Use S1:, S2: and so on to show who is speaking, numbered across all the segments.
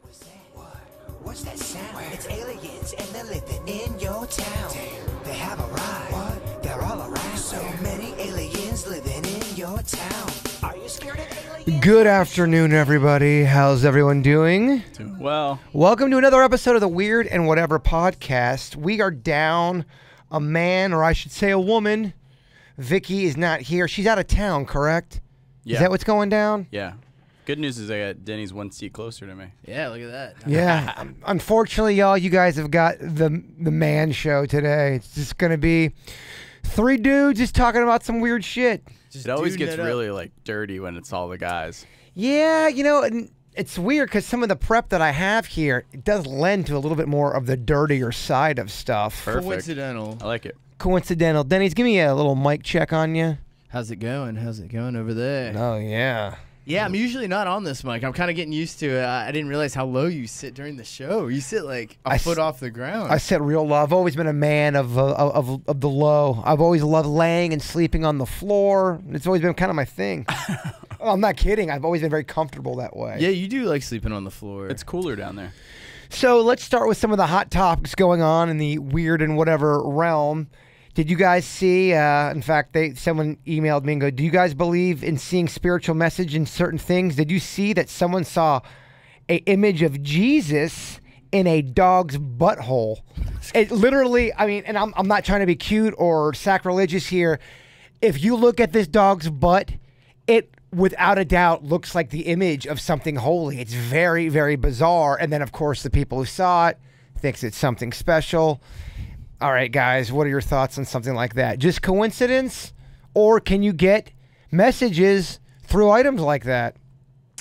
S1: What's that sound? Where? It's aliens and they're living in your town. Damn. They have arrived. What? They're all around. So many aliens living in your town. Are you scared of aliens?
S2: Good afternoon, everybody. How's everyone doing?
S3: Doing well.
S2: Welcome to another episode of the Weird and Whatever podcast. We are down a man, or I should say a woman. Vicky is not here. She's out of town, correct?
S3: Yeah.
S2: Is that what's going down?
S3: Yeah. Good news is I got Denny's one seat closer to me.
S4: Yeah, look at that.
S2: Yeah. Unfortunately, y'all, you guys have got the man show today. It's just going to be three dudes just talking about some weird shit.
S4: Just
S3: It always
S4: duding
S3: gets
S4: it up.
S3: really like dirty when it's all the guys.
S2: Yeah, you know, and it's weird because some of the prep that I have here, it does lend to a little bit more of the dirtier side of stuff.
S3: Perfect.
S4: Coincidental.
S3: I like it.
S2: Coincidental. Denny's, give me a little mic check on you.
S4: How's it going? How's it going over there?
S2: Oh, yeah.
S4: Yeah, I'm usually not on this mic. I'm kind of getting used to it. I didn't realize how low you sit during the show. You sit like a foot off the ground.
S2: I sit real low. I've always been a man of the low. I've always loved laying and sleeping on the floor. It's always been kind of my thing. I'm not kidding. I've always been very comfortable that way.
S4: Yeah, you do like sleeping on the floor.
S3: It's cooler down there.
S2: So let's start with some of the hot topics going on in the weird and whatever realm. Did you guys see, in fact, someone emailed me and go, do you guys believe in seeing spiritual message in certain things? Did you see that someone saw an image of Jesus in a dog's butthole? It literally, I mean, and I'm not trying to be cute or sacrilegious here. If you look at this dog's butt, it without a doubt looks like the image of something holy. It's very, very bizarre. And then, of course, the people who saw it thinks it's something special. All right, guys, what are your thoughts on something like that? Just coincidence? Or can you get messages through items like that?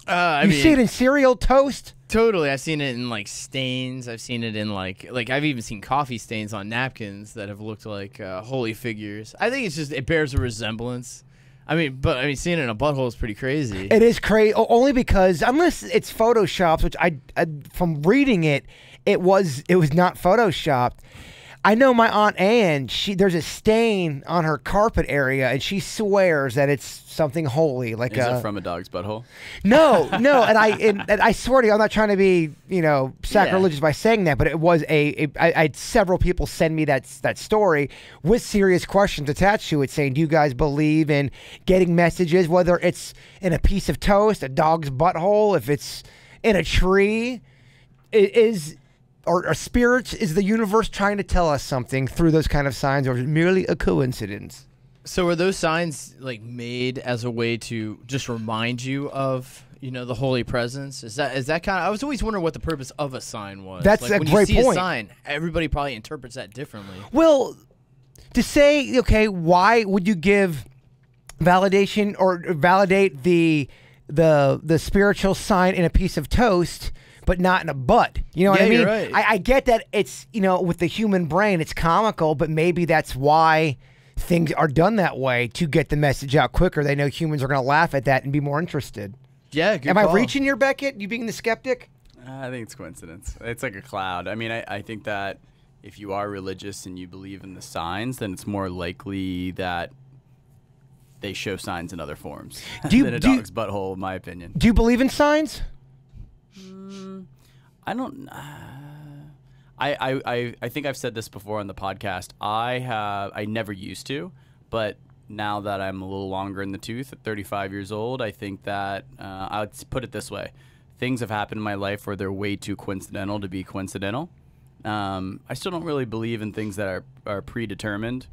S4: I
S2: You
S4: mean,
S2: see it in cereal, toast?
S4: totally. I've seen it in like stains. I've seen it in like I've even seen coffee stains on napkins that have looked like holy figures. I think it's just it bears a resemblance. But seeing it in a butthole is pretty crazy.
S2: It is crazy, only because unless it's photoshopped, which I from reading it, it was not photoshopped. I know my Aunt Ann, there's a stain on her carpet area, and she swears that it's something holy. Like
S3: Is it from a dog's butthole?
S2: No, and I swear to you, I'm not trying to be, sacrilegious by saying that, but it was I had several people send me that story with serious questions attached to it, saying, do you guys believe in getting messages, whether it's in a piece of toast, a dog's butthole, if it's in a tree, or spirits, is the universe trying to tell us something through those kind of signs, or is it merely a coincidence?
S4: So are those signs like made as a way to just remind you of, the holy presence? Is that kind of? I was always wondering what the purpose of a sign was.
S2: That's
S4: like,
S2: a
S4: when
S2: great
S4: you see
S2: point.
S4: a sign, everybody probably interprets that differently.
S2: Well, to say, okay, why would you give validation or validate the spiritual sign in a piece of toast, but not in a butt? You know what I mean?
S4: You're right.
S2: I get that it's, with the human brain, it's comical, but maybe that's why things are done that way, to get the message out quicker. They know humans are going to laugh at that and be more interested.
S4: Yeah, good
S2: Am I
S4: call.
S2: reaching here, Beckett? You being the skeptic?
S3: I think it's coincidence. It's like a cloud. I mean, I think that if you are religious and you believe in the signs, then it's more likely that they show signs in other forms than a dog's butthole, in my opinion.
S2: Do you believe in signs?
S3: I don't. I think I've said this before on the podcast. I never used to, but now that I'm a little longer in the tooth, at 35 years old, I think that I would put it this way: things have happened in my life where they're way too coincidental to be coincidental. I still don't really believe in things that are predetermined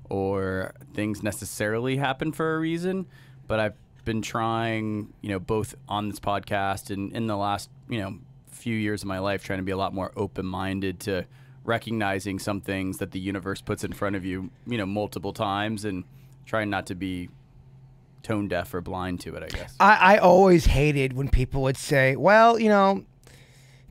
S3: or things necessarily happen for a reason, but I've been trying, both on this podcast and in the last, few years of my life, trying to be a lot more open-minded to recognizing some things that the universe puts in front of you, multiple times, and trying not to be tone deaf or blind to it, I guess.
S2: I always hated when people would say, well,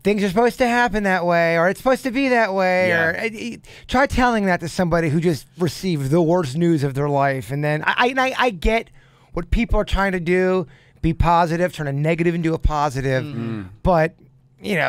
S2: things are supposed to happen that way, or it's supposed to be that way.
S3: Yeah.
S2: Or try telling that to somebody who just received the worst news of their life. And then I get what people are trying to do, be positive, turn a negative into a positive. But,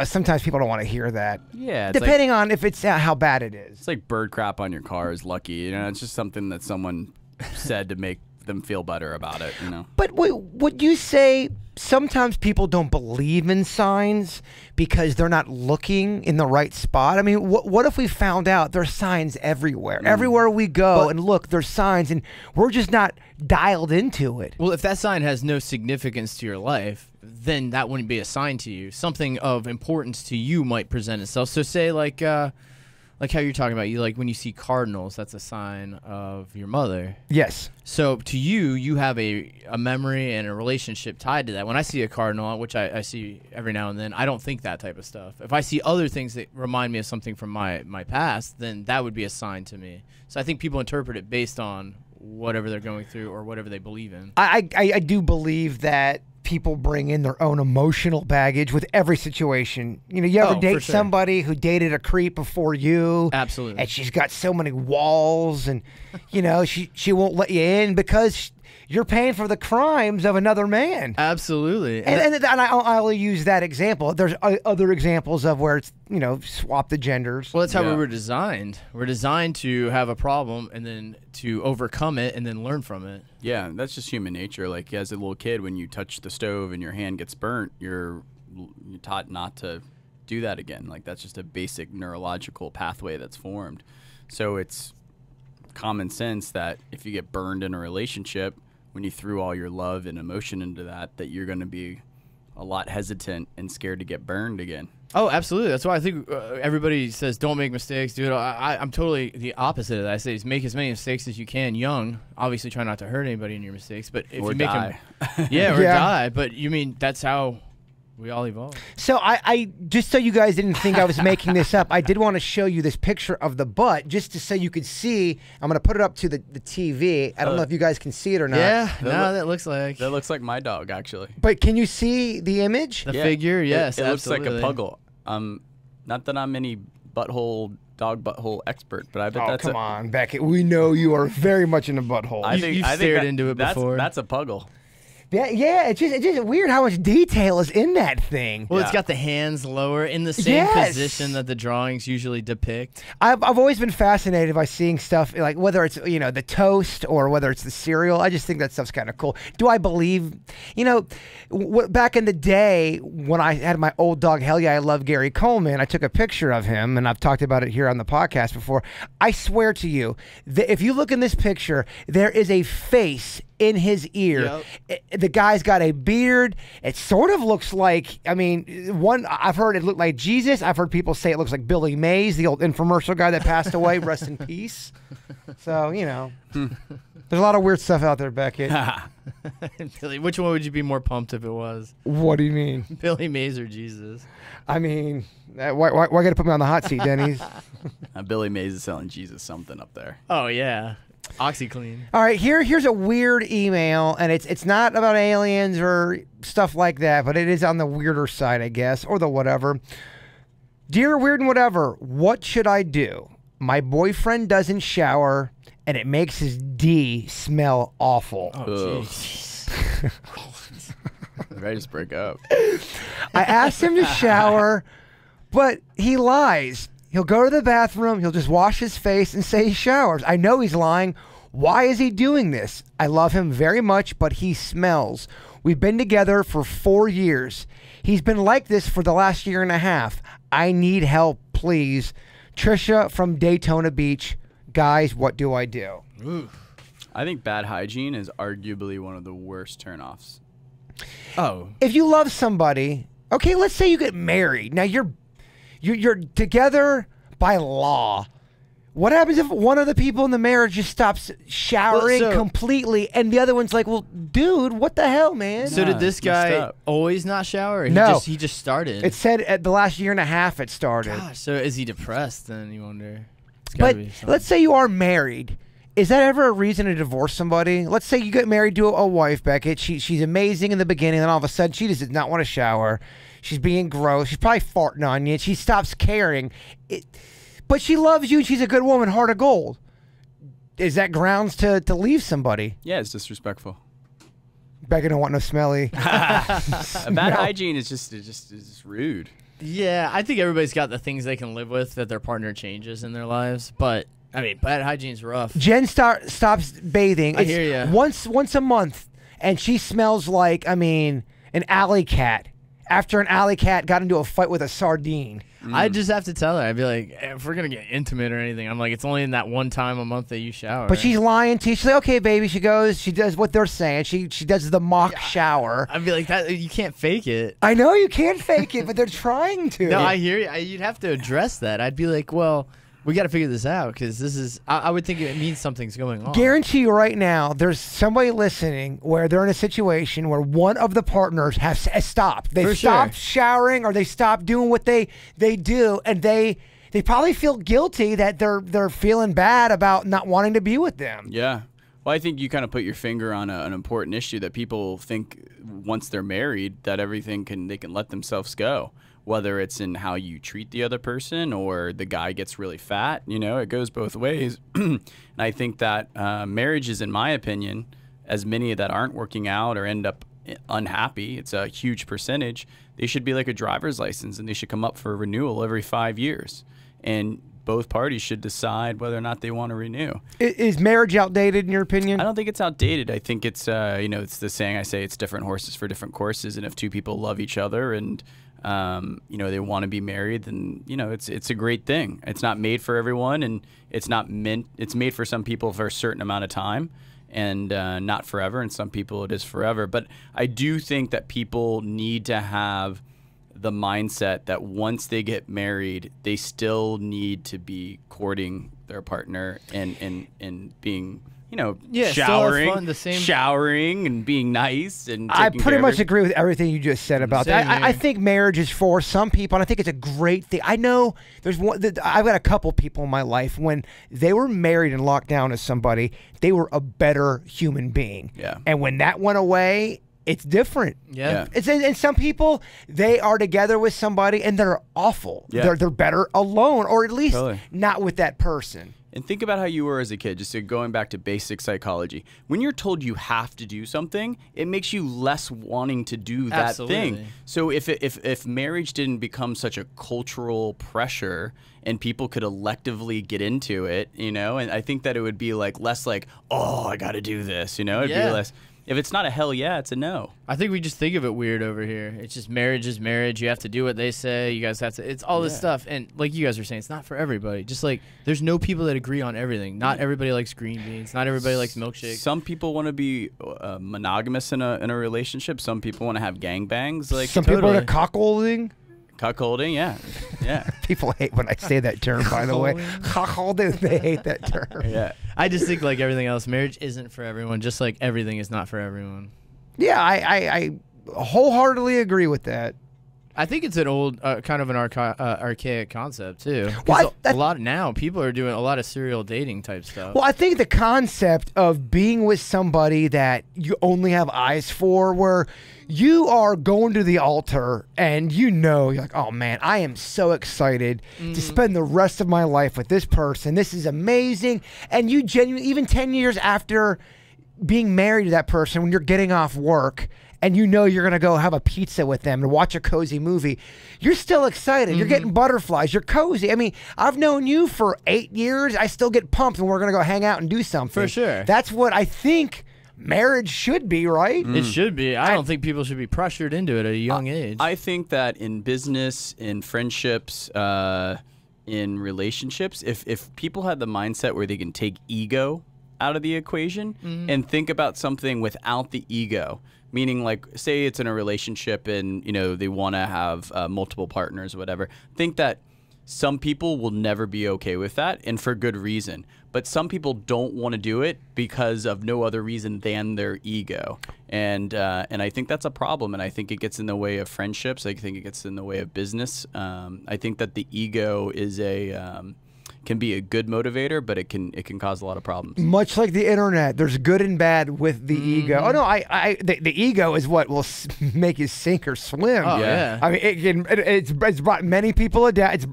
S2: sometimes people don't want to hear that.
S3: Yeah. It's
S2: Depending on if it's how bad it is.
S3: It's like bird crap on your car is lucky. It's just something that someone said to make them feel better about it, you know.
S2: But would you say sometimes people don't believe in signs because they're not looking in the right spot? I mean, what if we found out there's signs everywhere? Everywhere we go and look, there's signs, and we're just not dialed into it.
S4: Well, if that sign has no significance to your life, then that wouldn't be a sign to you. Something of importance to you might present itself. So say like how you're talking about, you like when you see cardinals, that's a sign of your mother.
S2: Yes.
S4: So to you, you have a memory and a relationship tied to that. When I see a cardinal, which I see every now and then, I don't think that type of stuff. If I see other things that remind me of something from my past, then that would be a sign to me. So I think people interpret it based on whatever they're going through or whatever they believe in.
S2: I do believe that people bring in their own emotional baggage with every situation. You know, you ever
S4: Oh, for
S2: date
S4: sure.
S2: somebody who dated a creep before you?
S4: Absolutely.
S2: And she's got so many walls, and you know she won't let you in because you're paying for the crimes of another man.
S4: Absolutely.
S2: And I'll use that example. There's other examples of where it's, you know, swap the genders.
S4: Well, that's how
S3: Yeah.
S4: we were designed. We're designed to have a problem and then to overcome it and then learn from it.
S3: Yeah, that's just human nature. Like as a little kid, when you touch the stove and your hand gets burnt, you're taught not to do that again. Like that's just a basic neurological pathway that's formed. So it's common sense that if you get burned in a relationship, when you threw all your love and emotion into that you're going to be a lot hesitant and scared to get burned again.
S4: Oh, absolutely. That's why I think everybody says don't make mistakes, dude. I'm totally the opposite of that. I say make as many mistakes as you can young. Obviously, try not to hurt anybody in your mistakes, but if
S3: Or
S4: you make
S3: die.
S4: them, yeah, or
S2: Yeah.
S4: die. But you mean that's how we all evolve.
S2: So I just so you guys didn't think I was making this up, I did want to show you this picture of the butt just to so you could see. I'm going to put it up to the TV. I don't know if you guys can see it or not.
S4: Yeah,
S3: That
S4: no,
S3: look-
S4: that looks like
S3: That looks like my dog, actually.
S2: But can you see the image?
S4: the
S3: Yeah.
S4: figure. Yes,
S3: it looks like a
S4: absolutely.
S3: puggle. Not that I'm any dog butthole expert, but I bet
S2: Oh,
S3: that's
S2: come on, Beckett. We know you are very much in the butthole.
S4: You've stared into it
S3: that's,
S4: before.
S3: That's a puggle.
S2: Yeah, it's just weird how much detail is in that thing.
S4: Well, it's
S3: Yeah.
S4: got the hands lower in the same
S2: Yes.
S4: position that the drawings usually depict.
S2: I've always been fascinated by seeing stuff like whether it's, you know, the toast or whether it's the cereal. I just think that stuff's kind of cool. Do I believe, you know, back in the day when I had my old dog, hell yeah, I love Gary Coleman. I took a picture of him, and I've talked about it here on the podcast before. I swear to you that if you look in this picture, there is a face in his ear. The guy's got a beard. It sort of looks like, I mean, I've heard it look like Jesus. I've heard people say it looks like Billy Mays, the old infomercial guy that passed away. Rest in peace. So, you know, there's a lot of weird stuff out there, Beckett.
S4: Billy, which one would you be more pumped if it was?
S2: What do you mean?
S4: Billy Mays or Jesus?
S2: I mean, why gotta put me on the hot seat, Denny's?
S3: Billy Mays is selling Jesus something up there.
S4: Oh, yeah. OxyClean.
S2: All right, here's a weird email, and it's not about aliens or stuff like that, but it is on the weirder side, I guess, or the whatever. Dear Weird and Whatever, what should I do? My boyfriend doesn't shower, and it makes his D smell awful.
S4: Oh,
S3: Ugh.
S4: jeez.
S3: Ready to break up.
S2: I asked him to shower, but he lies. He'll go to the bathroom, he'll just wash his face and say he showers. I know he's lying. Why is he doing this? I love him very much, but he smells. We've been together for 4 years. He's been like this for the last year and a half. I need help, please. Trisha from Daytona Beach. Guys, what do I do?
S4: Ooh.
S3: I think bad hygiene is arguably one of the worst turnoffs.
S4: Oh.
S2: If you love somebody, okay, let's say you get married. Now you're together by law. What happens if one of the people in the marriage just stops showering
S4: Well, so-
S2: completely and the other one's like, well, dude, what the hell, man?
S4: So
S3: Nah,
S4: did this
S3: it's messed
S4: guy
S3: up.
S4: always not shower? Or
S2: No.
S4: He just started.
S2: It said at the last year and a half it started.
S4: Gosh, so is he depressed then, you wonder? It's gotta
S2: But
S4: be something.
S2: let's say you are married. Is that ever a reason to divorce somebody? Let's say you get married to a wife, Beckett. She's amazing in the beginning, and all of a sudden she just does not want to shower. She's being gross. She's probably farting on you. She stops caring. But she loves you, and she's a good woman, heart of gold. Is that grounds to leave somebody?
S3: Yeah, it's disrespectful.
S2: Beckett don't want no smelly.
S3: Bad hygiene is just rude.
S4: Yeah, I think everybody's got the things they can live with that their partner changes in their lives, but I mean, bad hygiene's rough.
S2: Jen stops bathing.
S4: I hear ya.
S2: Once a month, and she smells like, I mean, an alley cat. After an alley cat got into a fight with a sardine.
S4: I just have to tell her. I'd be like, if we're gonna get intimate or anything, I'm like, it's only in that one time a month that you shower.
S2: But she's lying to you. She's like, okay, baby. She goes. She does what they're saying. She does the mock shower.
S4: I'd be like, that you can't fake it.
S2: I know you can't fake it, but they're trying to.
S4: No, I hear you. You'd have to address that. I'd be like, well, we got to figure this out because this is. I would think it means something's going on.
S2: Guarantee you right now, there's somebody listening where they're in a situation where one of the partners has stopped. They stopped showering or they stopped doing what they do, and they probably feel guilty that they're feeling bad about not wanting to be with them.
S3: Yeah. Well, I think you kind of put your finger on an important issue that people think once they're married that they can let themselves go. Whether it's in how you treat the other person or the guy gets really fat, it goes both ways. And I think that marriages, in my opinion, as many that aren't working out or end up unhappy, it's a huge percentage, they should be like a driver's license and they should come up for renewal every 5 years. And both parties should decide whether or not they want to renew.
S2: Is marriage outdated in your opinion?
S3: I don't think it's outdated. I think it's, it's the saying I say, it's different horses for different courses. And if two people love each other and they want to be married, then it's a great thing. It's not made for everyone, and it's made for some people for a certain amount of time, and not forever. And some people it is forever. But I do think that people need to have the mindset that once they get married, they still need to be courting their partner and being. Showering and being nice and
S2: I pretty much agree with everything you just said about that. I think marriage is for some people, and I think it's a great thing. I know there's I've got a couple people in my life when they were married and locked down to somebody, they were a better human being.
S3: Yeah.
S2: And when that went away, it's different.
S4: Yeah.
S2: And some people, they are together with somebody and they're awful.
S3: Yeah.
S2: They're better alone, or at least
S3: Totally.
S2: not with that person.
S3: And think about how you were as a kid, just going back to basic psychology. When you're told you have to do something, it makes you less wanting to do that
S4: Absolutely.
S3: thing. So if marriage didn't become such a cultural pressure and people could electively get into it, and I think that it would be less like, oh, I got to do this, it'd be less. If it's not a hell yeah, it's a no.
S4: I think we just think of it weird over here. It's just marriage is marriage. You have to do what they say. You guys have to. It's all this stuff. And like you guys are saying, it's not for everybody. Just like there's no people that agree on everything. Not everybody likes green beans. Not everybody likes milkshakes.
S3: Some people want to be monogamous in a relationship. Some people want to have gangbangs.
S2: Some people are cuckolding.
S3: Cuckolding, yeah.
S2: People hate when I say that term, by the way. Cuckolding, they hate that term.
S3: Yeah.
S4: I just think like everything else, marriage isn't for everyone. Just like everything is not for everyone.
S2: Yeah, I wholeheartedly agree with that.
S4: I think it's an old, kind of an archaic concept too.
S2: Well,
S4: a lot now, people are doing a lot of serial dating type stuff.
S2: Well, I think the concept of being with somebody that you only have eyes for, where you are going to the altar and you're like, oh man, I am so excited to spend the rest of my life with this person. This is amazing. And you genuinely, even 10 years after being married to that person, when you're getting off work, and you're going to go have a pizza with them and watch a cozy movie, you're still excited. You're getting butterflies. You're cozy. I mean, I've known you for 8 years. I still get pumped when we're going to go hang out and do something.
S4: For sure.
S2: That's what I think marriage should be, right?
S4: It should be. I don't think people should be pressured into it at a young age.
S3: I think that in business, in friendships, in relationships, if people had the mindset where they can take ego out of the equation and think about something without the ego, meaning like say it's in a relationship and they want to have multiple partners or whatever, think that some people will never be okay with that, and for good reason. But some people don't want to do it because of no other reason than their ego, and I think that's a problem. And I think it gets in the way of friendships. I think it gets in the way of business. I think that the ego is can be a good motivator, but it can cause a lot of problems.
S2: Much like the internet, there's good and bad with the ego. Oh no, the ego is what will make you sink or swim.
S4: Oh, yeah.
S2: I mean, it's brought many people down. It's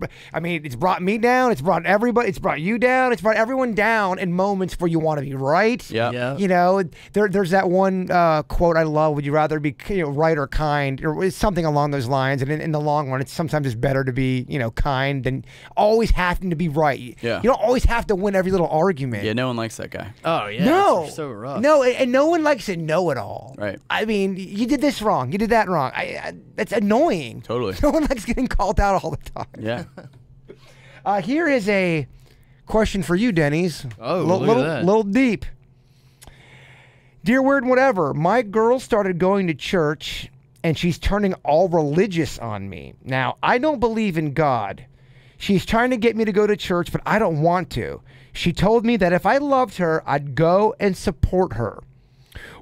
S2: brought me down. It's brought everybody. It's brought you down. It's brought everyone down in moments where you want to be right.
S3: Yeah.
S2: There's that one quote I love. Would you rather be right or kind, or something along those lines? And in the long run, sometimes it's better to be kind than always having to be right. You
S3: Yeah.
S2: don't always have to win every little argument.
S3: Yeah, no one likes that guy.
S4: Oh yeah.
S2: No,
S4: It's so rough.
S2: No, and no one likes to know it all.
S3: Right.
S2: I mean, you did this wrong. You did that wrong. That's annoying.
S3: Totally.
S2: No one likes getting called out all the time.
S3: Yeah.
S2: Here is a question for you, Denny's.
S4: Oh, look at that.
S2: Little deep. Dear Weird Whatever, my girl started going to church, and she's turning all religious on me. Now, I don't believe in God. She's trying to get me to go to church, but I don't want to. She told me that if I loved her, I'd go and support her.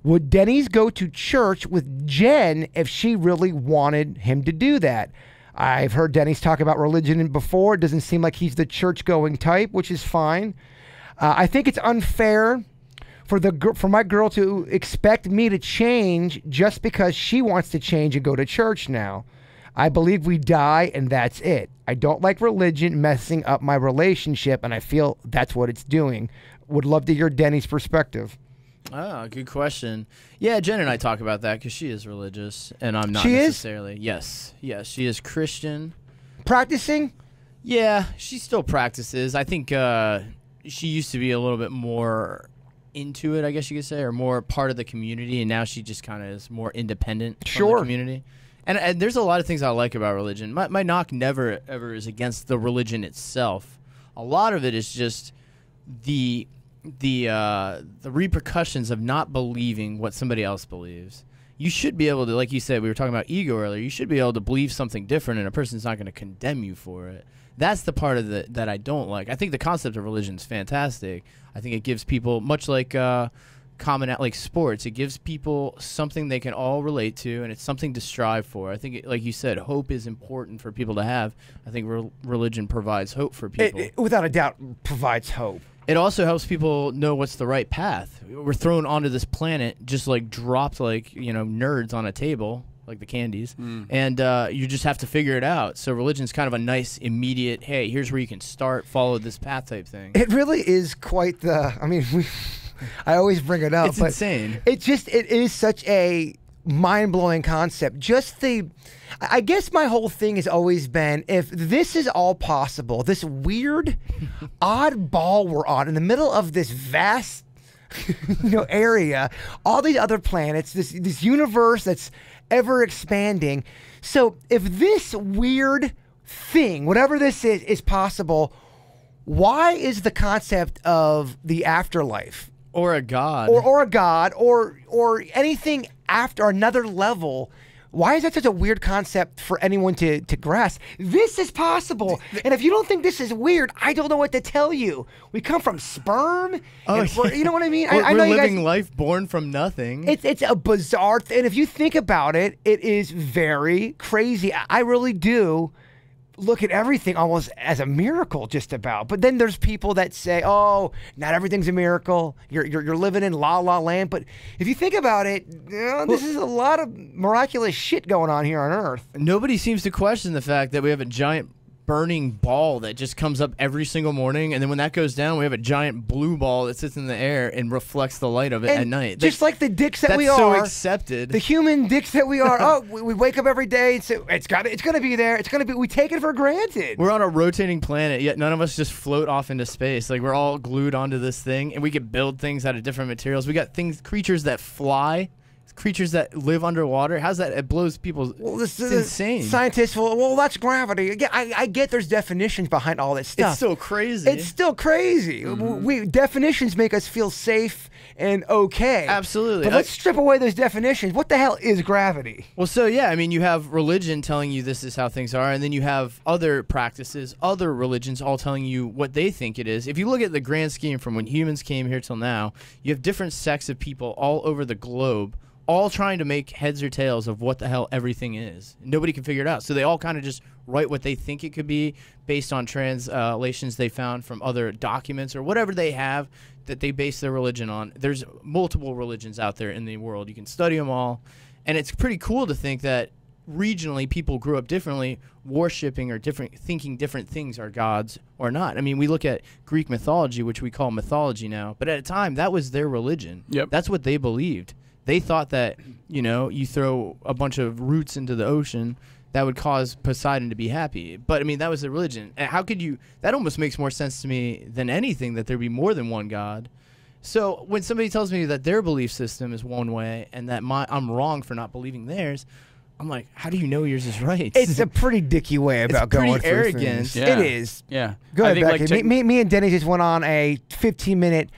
S2: Would Denny's go to church with Jen if she really wanted him to do that? I've heard Denny's talk about religion before. It doesn't seem like he's the church-going type, which is fine. I think it's unfair for my girl to expect me to change just because she wants to change and go to church now. I believe we die and that's it. I don't like religion messing up my relationship, and I feel that's what it's doing. Would love to hear Denny's perspective.
S4: Oh, good question. Yeah, Jen and I talk about that because she is religious, and I'm not
S2: She is?
S4: necessarily. Yes, she is Christian.
S2: Practicing?
S4: Yeah, she still practices. I think she used to be a little bit more into it, I guess you could say, or more part of the community, and now she just kind of is more independent from
S2: Sure.
S4: the community. And there's a lot of things I like about religion. My knock never ever is against the religion itself. A lot of it is just the repercussions of not believing what somebody else believes. You should be able to, like you said, we were talking about ego earlier. You should be able to believe something different, and a person's not going to condemn you for it. That's the part of that I don't like. I think the concept of religion is fantastic. I think it gives people, much like like sports, it gives people something they can all relate to, and it's something to strive for. I think, like you said, hope is important for people to have. I think religion provides hope for people.
S2: It without a doubt provides hope.
S4: It also helps people know what's the right path. We're thrown onto this planet, just like dropped like, nerds on a table, like the candies, and you just have to figure it out. So religion's kind of a nice, immediate, hey, here's where you can start, follow this path type thing.
S2: It really is quite I always bring it up.
S4: It's
S2: but
S4: insane.
S2: It is such a mind-blowing concept. I guess my whole thing has always been, if this is all possible, this weird, odd ball we're on in the middle of this vast, area, all these other planets, this universe that's ever expanding. So if this weird thing, whatever this is possible, why is the concept of the afterlife
S4: Or a god.
S2: or a god or anything after another level? Why is that such a weird concept for anyone to grasp? This is possible. And if you don't think this is weird, I don't know what to tell you. We come from sperm. You know what I mean? I know
S4: we're
S2: you
S4: living
S2: guys,
S4: life born from nothing.
S2: it's a bizarre thing. And if you think about it, it is very crazy. I really do look at everything almost as a miracle, just about. But then there's people that say, "Oh, not everything's a miracle. You're living in la la land." But if you think about it, this is a lot of miraculous shit going on here on Earth.
S4: Nobody seems to question the fact that we have a giant burning ball that just comes up every single morning, and then when that goes down, we have a giant blue ball that sits in the air and reflects the light of it
S2: And
S4: at night.
S2: just like the dicks that
S4: That's
S2: we
S4: so
S2: are,
S4: accepted.
S2: the human dicks that we are. Oh, we wake up every day and say it's going to be there. It's going to be. We take it for granted.
S4: We're on a rotating planet, yet none of us just float off into space. Like, we're all glued onto this thing, and we can build things out of different materials. We got creatures that fly, creatures that live underwater. How's that? It blows people. It's insane.
S2: Scientists, well, that's gravity. Yeah, I get there's definitions behind all this stuff.
S4: It's so crazy.
S2: It's still crazy. Definitions make us feel safe and okay.
S4: Absolutely.
S2: But let's strip away those definitions. What the hell is gravity?
S4: Well, so yeah, I mean, you have religion telling you this is how things are, and then you have other practices, other religions all telling you what they think it is. If you look at the grand scheme from when humans came here till now, you have different sects of people all over the globe, all trying to make heads or tails of what the hell everything is. Nobody can figure it out. So they all kind of just write what they think it could be based on translations they found from other documents or whatever they have that they base their religion on. There's multiple religions out there in the world. You can study them all. And it's pretty cool to think that regionally people grew up differently, worshipping or thinking different things are gods or not. I mean, we look at Greek mythology, which we call mythology now, but at a time that was their religion.
S3: Yep.
S4: That's what they believed. They thought that, you throw a bunch of roots into the ocean, that would cause Poseidon to be happy. But I mean, that was the religion. And how could you? That almost makes more sense to me than anything that there be more than one God. So when somebody tells me that their belief system is one way and that I'm wrong for not believing theirs, I'm like, how do you know yours is right?
S2: It's a pretty dicky way about going
S4: pretty
S2: through
S4: arrogant.
S2: things.
S3: Yeah.
S2: It is.
S3: Yeah.
S2: Go
S3: I
S2: ahead,
S3: think,
S2: Becky.
S3: like,
S2: Me and Denny just went on a 15-minute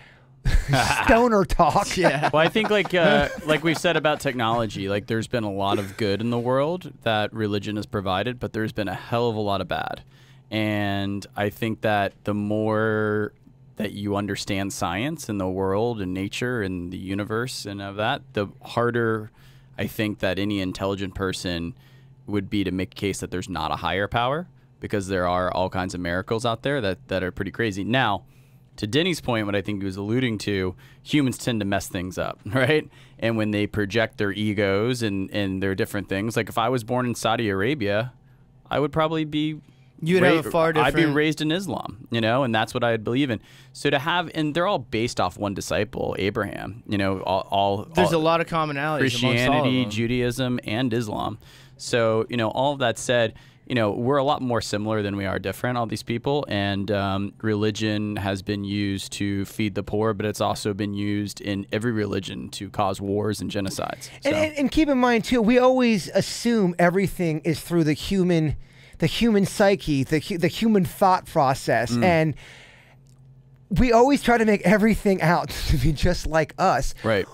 S2: stoner talk.
S4: Yeah.
S3: Well, I think like we've said about technology, like there's been a lot of good in the world that religion has provided, but there's been a hell of a lot of bad. And I think that the more that you understand science and the world and nature and the universe and of that, the harder I think that any intelligent person would be to make a case that there's not a higher power, because there are all kinds of miracles out there that are pretty crazy. Now, to Denny's point, what I think he was alluding to, humans tend to mess things up, right? And when they project their egos and their different things, like if I was born in Saudi Arabia, I would probably be
S4: You would have a far different.
S3: I'd be raised in Islam, and that's what I'd believe in. So to have, and they're all based off one disciple, Abraham.
S4: There's a lot of commonalities.
S3: Christianity,
S4: amongst all of them.
S3: Judaism, and Islam. So all of that said, we're a lot more similar than we are different, all these people, and religion has been used to feed the poor, but it's also been used in every religion to cause wars and genocides. So.
S2: And keep in mind too, we always assume everything is through the human psyche, the human thought process, and we always try to make everything out to be just like us.
S3: Right.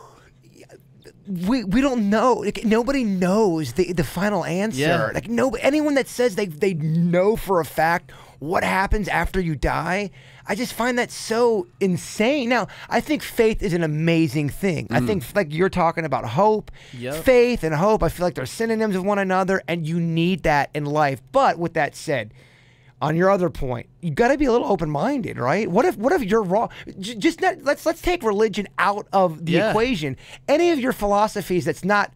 S2: We don't know. Like, nobody knows the final answer.
S4: Yeah.
S2: Like anyone that says they know for a fact what happens after you die, I just find that so insane. Now, I think faith is an amazing thing. I think, like you're talking about hope,
S4: Yep.
S2: faith and hope, I feel like they're synonyms of one another, and you need that in life. But with that said, on your other point, you got to be a little open-minded, right? What if you're wrong? Just not, let's take religion out of the equation. Any of your philosophies that's not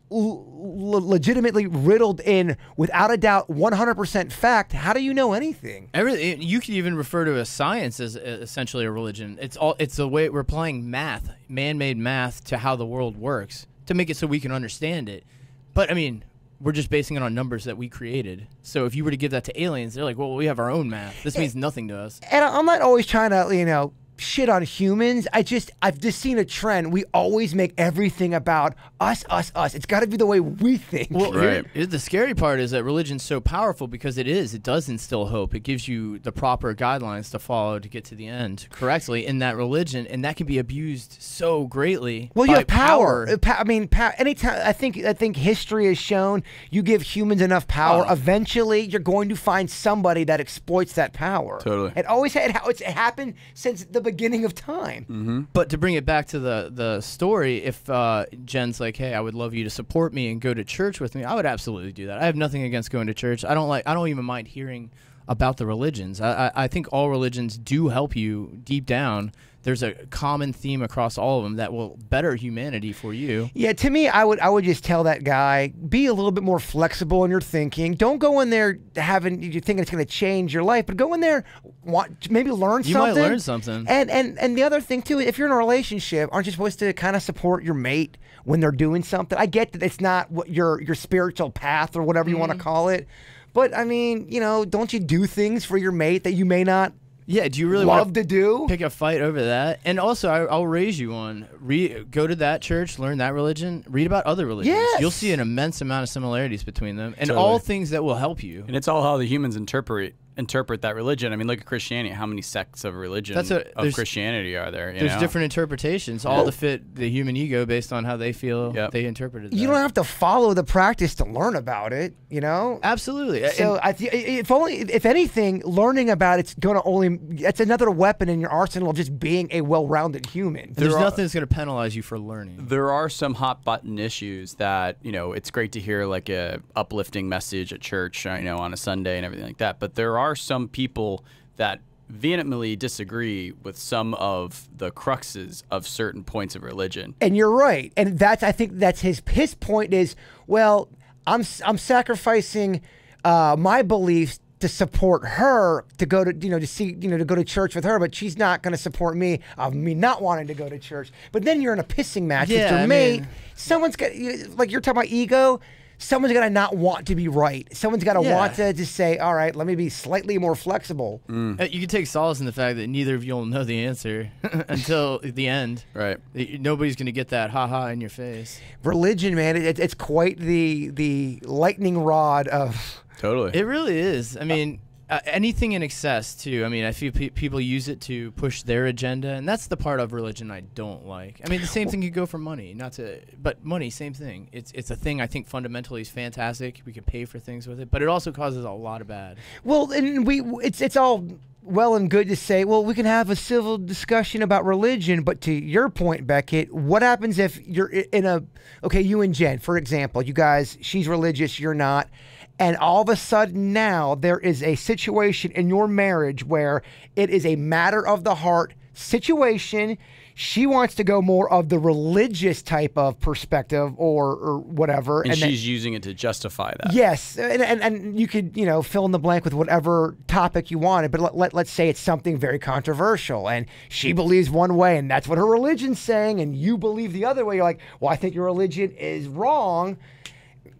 S2: legitimately riddled in, without a doubt, 100% fact, how do you know anything?
S4: Everything you can even refer to a science as essentially a religion. It's the way we're applying math, man-made math, to how the world works to make it so we can understand it. But I mean, we're just basing it on numbers that we created. So if you were to give that to aliens, they're like, well, we have our own math. This means nothing to us.
S2: And I'm not always trying to, shit on humans. I've just seen a trend. We always make everything about us. It's got to be the way we think.
S4: Well,
S3: Right.
S4: the scary part is that religion's so powerful because it does instill hope. It gives you the proper guidelines to follow to get to the end correctly in that religion, and that can be abused so greatly.
S2: Well, you
S4: by
S2: have power. Anytime I think history has shown you give humans enough power, eventually you're going to find somebody that exploits that power.
S3: Totally.
S2: It's happened since the beginning of time.
S4: But to bring it back to the story, if Jen's like, hey, I would love you to support me and go to church with me, I would absolutely do that. I have nothing against going to church. I don't even mind hearing about the religions. I think all religions do help you deep down. There's a common theme across all of them that will better humanity for you.
S2: Yeah, to me, I would just tell that guy, be a little bit more flexible in your thinking. Don't go in there you thinking it's going to change your life, but go in there, maybe learn
S4: You
S2: something.
S4: might learn something.
S2: And the other thing too, if you're in a relationship, aren't you supposed to kind of support your mate when they're doing something? I get that it's not what your spiritual path or whatever you want to call it, but I mean, don't you do things for your mate that you may not?
S4: Yeah, do you really
S2: love
S4: want
S2: to do?
S4: Pick a fight over that? And also, I'll raise you on go to that church, learn that religion, read about other religions.
S2: Yes.
S4: You'll see an immense amount of similarities between them, and
S3: Totally.
S4: all things that will help you.
S3: And it's all how the humans interpret that religion. I mean, look at Christianity. How many sects of religion of Christianity are there?
S4: There's different interpretations, all to fit the human ego based on how they feel they interpreted that.
S2: You don't have to follow the practice to learn about it,
S4: Absolutely.
S2: So if anything, learning about it's going to that's another weapon in your arsenal of just being a well-rounded human.
S4: There's nothing that's going to penalize you for learning.
S3: There are some hot button issues that, it's great to hear like a uplifting message at church, on a Sunday and everything like that. But there are some people that vehemently disagree with some of the cruxes of certain points of religion.
S2: And you're right. And I think that's his point is, well, I'm sacrificing my beliefs to support her to go to to go to church with her, but she's not going to support me of me not wanting to go to church. But then you're in a pissing match with your mate. Someone's got, like you're talking about ego. someone's got to not want to be right. Someone's got to
S4: Yeah.
S2: want to just say, all right, let me be slightly more flexible.
S4: You can take solace in the fact that neither of you will know the answer until the end.
S3: Right.
S4: Nobody's going to get that ha-ha in your face.
S2: Religion, man, it's quite the lightning rod of.
S3: Totally.
S4: It really is. I mean, anything in excess, too. I mean, I feel people use it to push their agenda, and that's the part of religion I don't like. I mean, the same thing could go for money, but money, same thing. It's a thing I think fundamentally is fantastic. We can pay for things with it, but it also causes a lot of bad.
S2: Well, and it's all well and good to say, well, we can have a civil discussion about religion, but to your point, Beckett, what happens if you're you and Jen, for example, you guys, she's religious, you're not, and all of a sudden now there is a situation in your marriage where it is a matter of the heart situation. She wants to go more of the religious type of perspective or whatever.
S3: And she's using it to justify that.
S2: Yes, and you could, fill in the blank with whatever topic you wanted, but let's say it's something very controversial, and she believes one way, and that's what her religion's saying, and you believe the other way. You're like, well, I think your religion is wrong.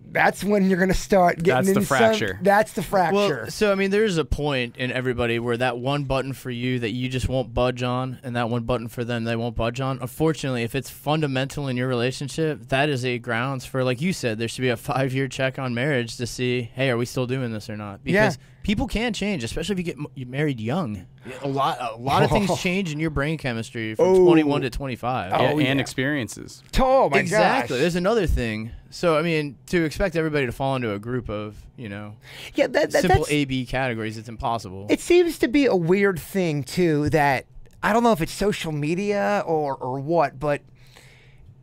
S2: That's when you're going to start getting
S3: That's the fracture.
S2: That's the fracture.
S4: Well, so I mean, there's a point in everybody where that one button for you that you just won't budge on, and that one button for them they won't budge on. Unfortunately, if it's fundamental in your relationship, that is a grounds for, like you said, there should be a 5-year check on marriage to see, hey, are we still doing this or not? Because people can change, especially if you get married young. A lot of things change in your brain chemistry from 21 to 25.
S3: And experiences.
S2: Oh my
S4: Exactly.
S2: gosh.
S4: There's another thing. So I mean, to expect everybody to fall into a group of
S2: Yeah,
S4: simple
S2: that's,
S4: A/B categories, it's impossible.
S2: It seems to be a weird thing too that I don't know if it's social media or what, but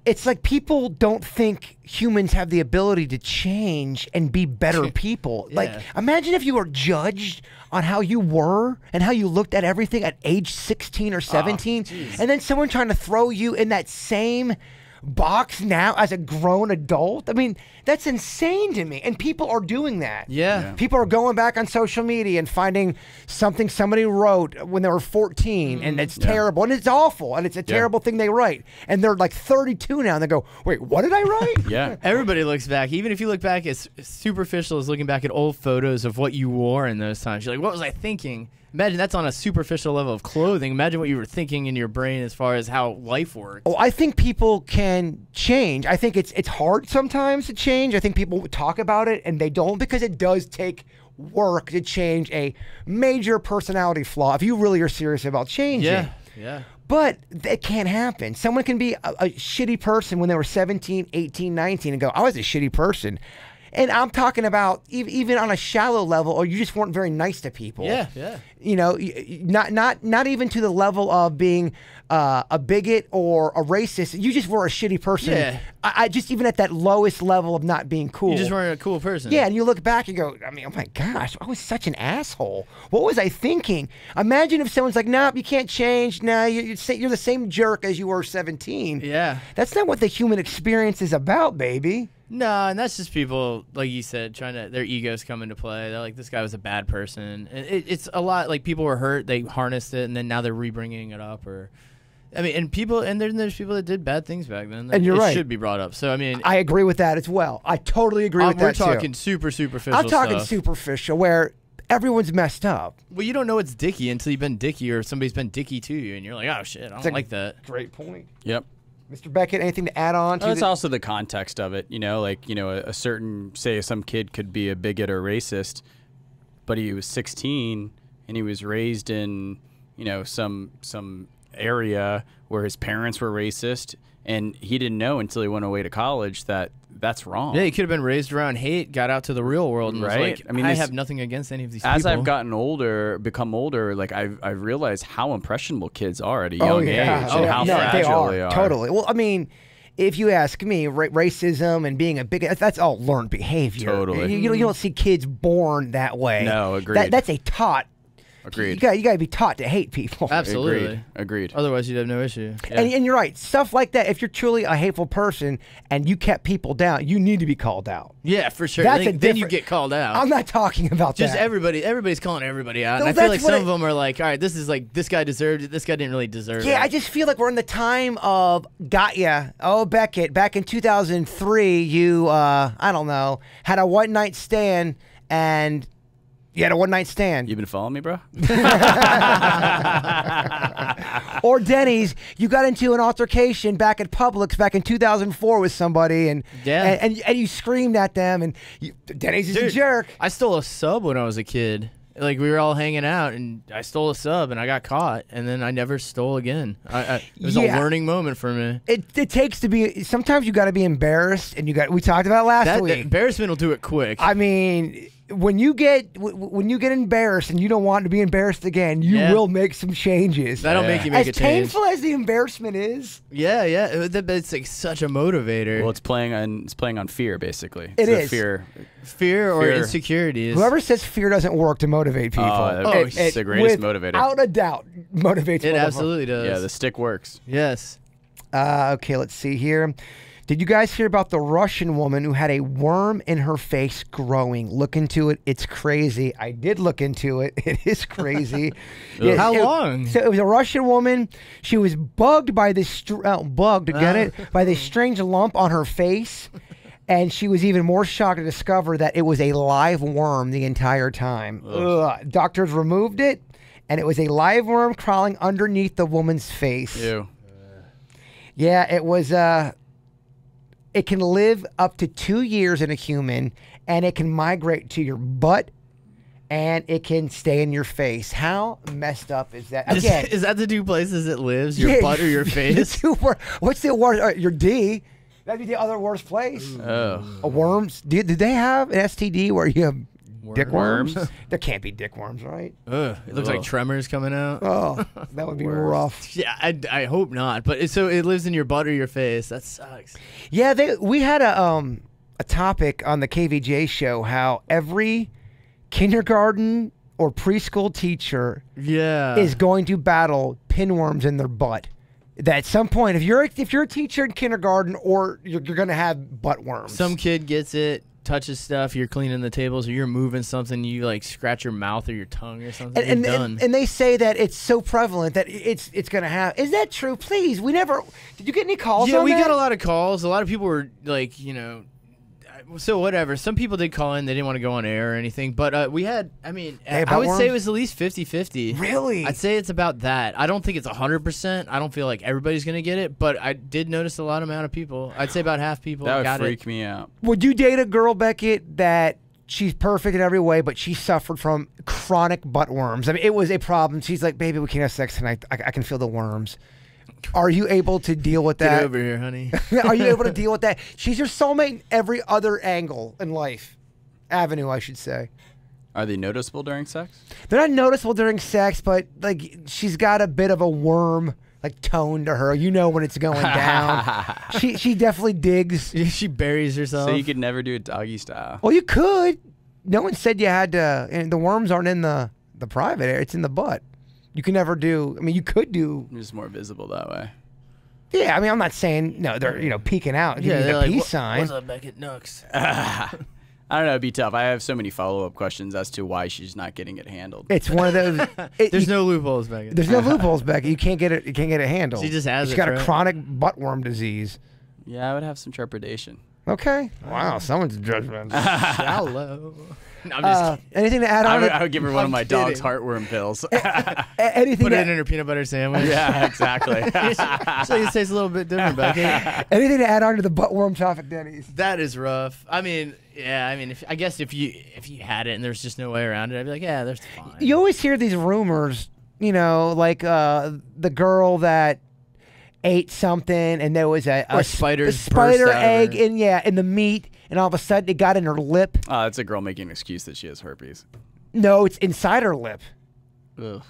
S2: it's like people don't think humans have the ability to change and be better people.
S4: Yeah.
S2: Like, imagine if you were judged on how you were and how you looked at everything at age 16 or 17, and then someone trying to throw you in that same box now as a grown adult. I mean, that's insane to me. And people are doing that.
S4: Yeah.
S2: People are going back on social media and finding something somebody wrote when they were 14, and it's terrible, and it's awful, and it's a terrible thing they write. And they're like 32 now, and they go, wait, what did I write?
S3: Yeah.
S4: Everybody looks back. Even if you look back as superficial as looking back at old photos of what you wore in those times, you're like, what was I thinking? Imagine that's on a superficial level of clothing. Imagine what you were thinking in your brain as far as how life works.
S2: Oh, I think people can change. I think it's hard sometimes to change. I think people talk about it and they don't, because it does take work to change a major personality flaw if you really are serious about changing.
S4: Yeah.
S2: But it can't happen. Someone can be a shitty person when they were 17, 18, 19 and go, I was a shitty person. And I'm talking about even on a shallow level, or you just weren't very nice to people.
S4: Yeah.
S2: Not even to the level of being a bigot or a racist. You just were a shitty person.
S4: Yeah.
S2: I just, even at that lowest level of not being cool.
S4: You just weren't a cool person.
S2: Yeah, and you look back and go, I mean, oh my gosh, I was such an asshole. What was I thinking? Imagine if someone's like, nope, you can't change. No, you're the same jerk as you were 17.
S4: Yeah.
S2: That's not what the human experience is about, baby.
S4: No, and that's just people, like you said, their egos come into play. They're like, this guy was a bad person. And it's a lot, like, people were hurt, they harnessed it, and then now they're rebringing it up. And then there's people that did bad things back then.
S2: And you're right.
S4: It should be brought up. So, I mean,
S2: I agree with that as well. I totally agree with that,
S4: we're talking super superficial
S2: I'm talking
S4: stuff.
S2: superficial, where everyone's messed up.
S4: Well, you don't know it's dicky until you've been dicky, or somebody's been dicky to you, and you're like, oh, shit, I don't like that.
S2: Great point.
S3: Yep.
S2: Mr. Beckett, anything to add on to
S3: It's also the context of it, a certain, say some kid could be a bigot or racist, but he was 16 and he was raised in, some area where his parents were racist, and he didn't know until he went away to college that that's wrong.
S4: Yeah, he could have been raised around hate, got out to the real world, and was like, I have nothing against any of these people.
S3: As I've become older, like I've realized how impressionable kids are at a young age and how fragile they are.
S2: Totally. Well, I mean, if you ask me, racism and being a bigot, that's all learned behavior.
S3: Totally.
S2: You don't see kids born that way.
S3: No, agreed.
S2: That's a taught
S3: Agreed.
S2: You got to be taught to hate people.
S4: Absolutely.
S3: Agreed.
S4: Otherwise, you'd have no issue. Yeah.
S2: And you're right. Stuff like that. If you're truly a hateful person and you kept people down, you need to be called out.
S4: Yeah, for sure.
S2: That's
S4: Then you
S2: different-
S4: get called out.
S2: I'm not talking about
S4: Just
S2: that.
S4: everybody's calling everybody out.
S2: No,
S4: And I feel
S2: that's
S4: like
S2: what
S4: some of them are like, all right, this guy deserved it. This guy didn't really deserve it.
S2: Yeah, I just feel like we're in the time of got ya. Oh, Beckett, back in 2003, you, I don't know, had a one-night stand and you had a one-night stand.
S3: You been following me, bro?
S2: Or Denny's, you got into an altercation back at Publix back in 2004 with somebody and
S4: Yeah.
S2: and you screamed at them and Denny's is a
S4: Dude,
S2: jerk.
S4: I stole a sub when I was a kid. Like, we were all hanging out, and I stole a sub, and I got caught, and then I never stole again. It was
S2: Yeah.
S4: a learning moment for me.
S2: It takes to be, sometimes you got to be embarrassed and we talked about it last
S4: That
S2: week.
S4: embarrassment will do it quick.
S2: I mean, when you get embarrassed and you don't want to be embarrassed again, you
S4: Yeah.
S2: will make some changes.
S4: That'll make you make
S2: as
S4: a change.
S2: painful as the embarrassment is,
S4: Yeah. It's like such a motivator.
S3: Well, it's playing on fear, basically.
S2: It
S3: It's
S2: is.
S3: fear.
S4: fear or
S3: fear.
S4: insecurities.
S2: whoever says fear doesn't work to motivate people,
S3: It's the greatest motivator.
S2: Without a doubt, motivates.
S4: It
S2: motherfuckers.
S4: absolutely does.
S3: Yeah, the stick works.
S4: Yes.
S2: Okay, let's see here. Did you guys hear about the Russian woman who had a worm in her face growing? Look into it. It's crazy. I did look into it. It is crazy. Yes,
S4: How long?
S2: So it was a Russian woman. She was bugged by this by this strange lump on her face. And she was even more shocked to discover that it was a live worm the entire time. Ugh. Doctors removed it, and it was a live worm crawling underneath the woman's face.
S3: Ew.
S2: Yeah, it was. It can live up to 2 years in a human, and it can migrate to your butt, and it can stay in your face. How messed up is that? Again,
S4: Is that the two places it lives? Your butt or your
S2: the
S4: face?
S2: two what's the worst? Your D. That'd be the other worst place.
S3: Oh.
S2: Worms. Did they have an STD where you have dick worms?
S3: Worms?
S2: There can't be dick worms, right?
S4: Ugh, it looks like
S3: Ugh.
S4: tremors coming out.
S2: Oh, that would be rough.
S4: Yeah, I hope not. But so it lives in your butt or your face. That sucks.
S2: Yeah, we had a topic on the KVJ show how every kindergarten or preschool teacher
S4: Yeah.
S2: is going to battle pinworms in their butt. That at some point, if you're a teacher in kindergarten, or you're going to have butt worms.
S4: Some kid gets it, touches stuff, you're cleaning the tables, or you're moving something, you like scratch your mouth or your tongue or something.
S2: and,
S4: you're done.
S2: and they say that it's so prevalent that it's going to have. Is that true? Please, we never. Did you get any calls?
S4: yeah,
S2: on
S4: we
S2: that?
S4: got a lot of calls. A lot of people were like, so whatever. Some people did call in. They didn't want to go on air or anything. But we had, I
S2: about
S4: would say
S2: worms?
S4: it was at least 50-50.
S2: Really?
S4: I'd say it's about that. I don't think it's 100%. I don't feel like everybody's going to get it. But I did notice a lot amount of people. I'd say about half people
S3: That would
S4: got
S3: freak
S4: it.
S3: me out.
S2: Would you date a girl, Beckett, that she's perfect in every way, but she suffered from chronic butt worms? I mean, it was a problem. She's like, baby, we can't have sex tonight. I can feel the worms. Are you able to deal with
S4: Get
S2: that?
S4: over here, honey.
S2: Are you able to deal with that? She's your soulmate in every other angle in life. Avenue, I should say.
S3: Are they noticeable during sex?
S2: They're not noticeable during sex, but like she's got a bit of a worm like tone to her. You know when it's going down. she definitely digs.
S4: She buries herself.
S3: So you could never do it doggy style.
S2: Well, you could. No one said you had to. And the worms aren't in the private area. It's in the butt. You can never do. I mean, you could do.
S3: It's just more visible that way.
S2: Yeah, I mean, I'm not saying no. They're peeking out, giving you
S4: they're
S2: the
S4: like,
S2: peace sign.
S4: What's up, Beckett Nooks?
S3: I don't know. It'd be tough. I have so many follow-up questions as to why she's not getting it handled.
S2: It's one of those.
S4: There's no loopholes, Beckett.
S2: There's no loopholes, Becky. You can't get it. You can't get it handled.
S4: She just has
S2: She's
S4: it,
S2: got a
S4: right?
S2: chronic buttworm disease.
S3: Yeah, I would have some trepidation.
S2: Okay. Wow. Someone's judgment.
S4: Shallow. No, I'm just kidding.
S2: Anything to add on?
S3: I would give her one of my dog's
S4: kidding.
S3: heartworm pills.
S2: Anything?
S4: Put it
S2: To,
S4: in her peanut butter sandwich.
S3: Yeah, exactly.
S4: So it tastes a little bit different, Beckett.
S2: anything to add on to the buttworm topic, Denny's?
S4: That is rough. I mean, yeah. I mean, I guess if you had it and there's just no way around it, I'd be like, yeah, there's fine.
S2: You always hear these rumors, like the girl that ate something and there was a
S4: spiders
S2: spider
S4: burst out of
S2: egg
S4: her.
S2: in the meat, and all of a sudden it got in her lip.
S3: It's a girl making an excuse that she has herpes.
S2: No, it's inside her lip.
S3: Ugh.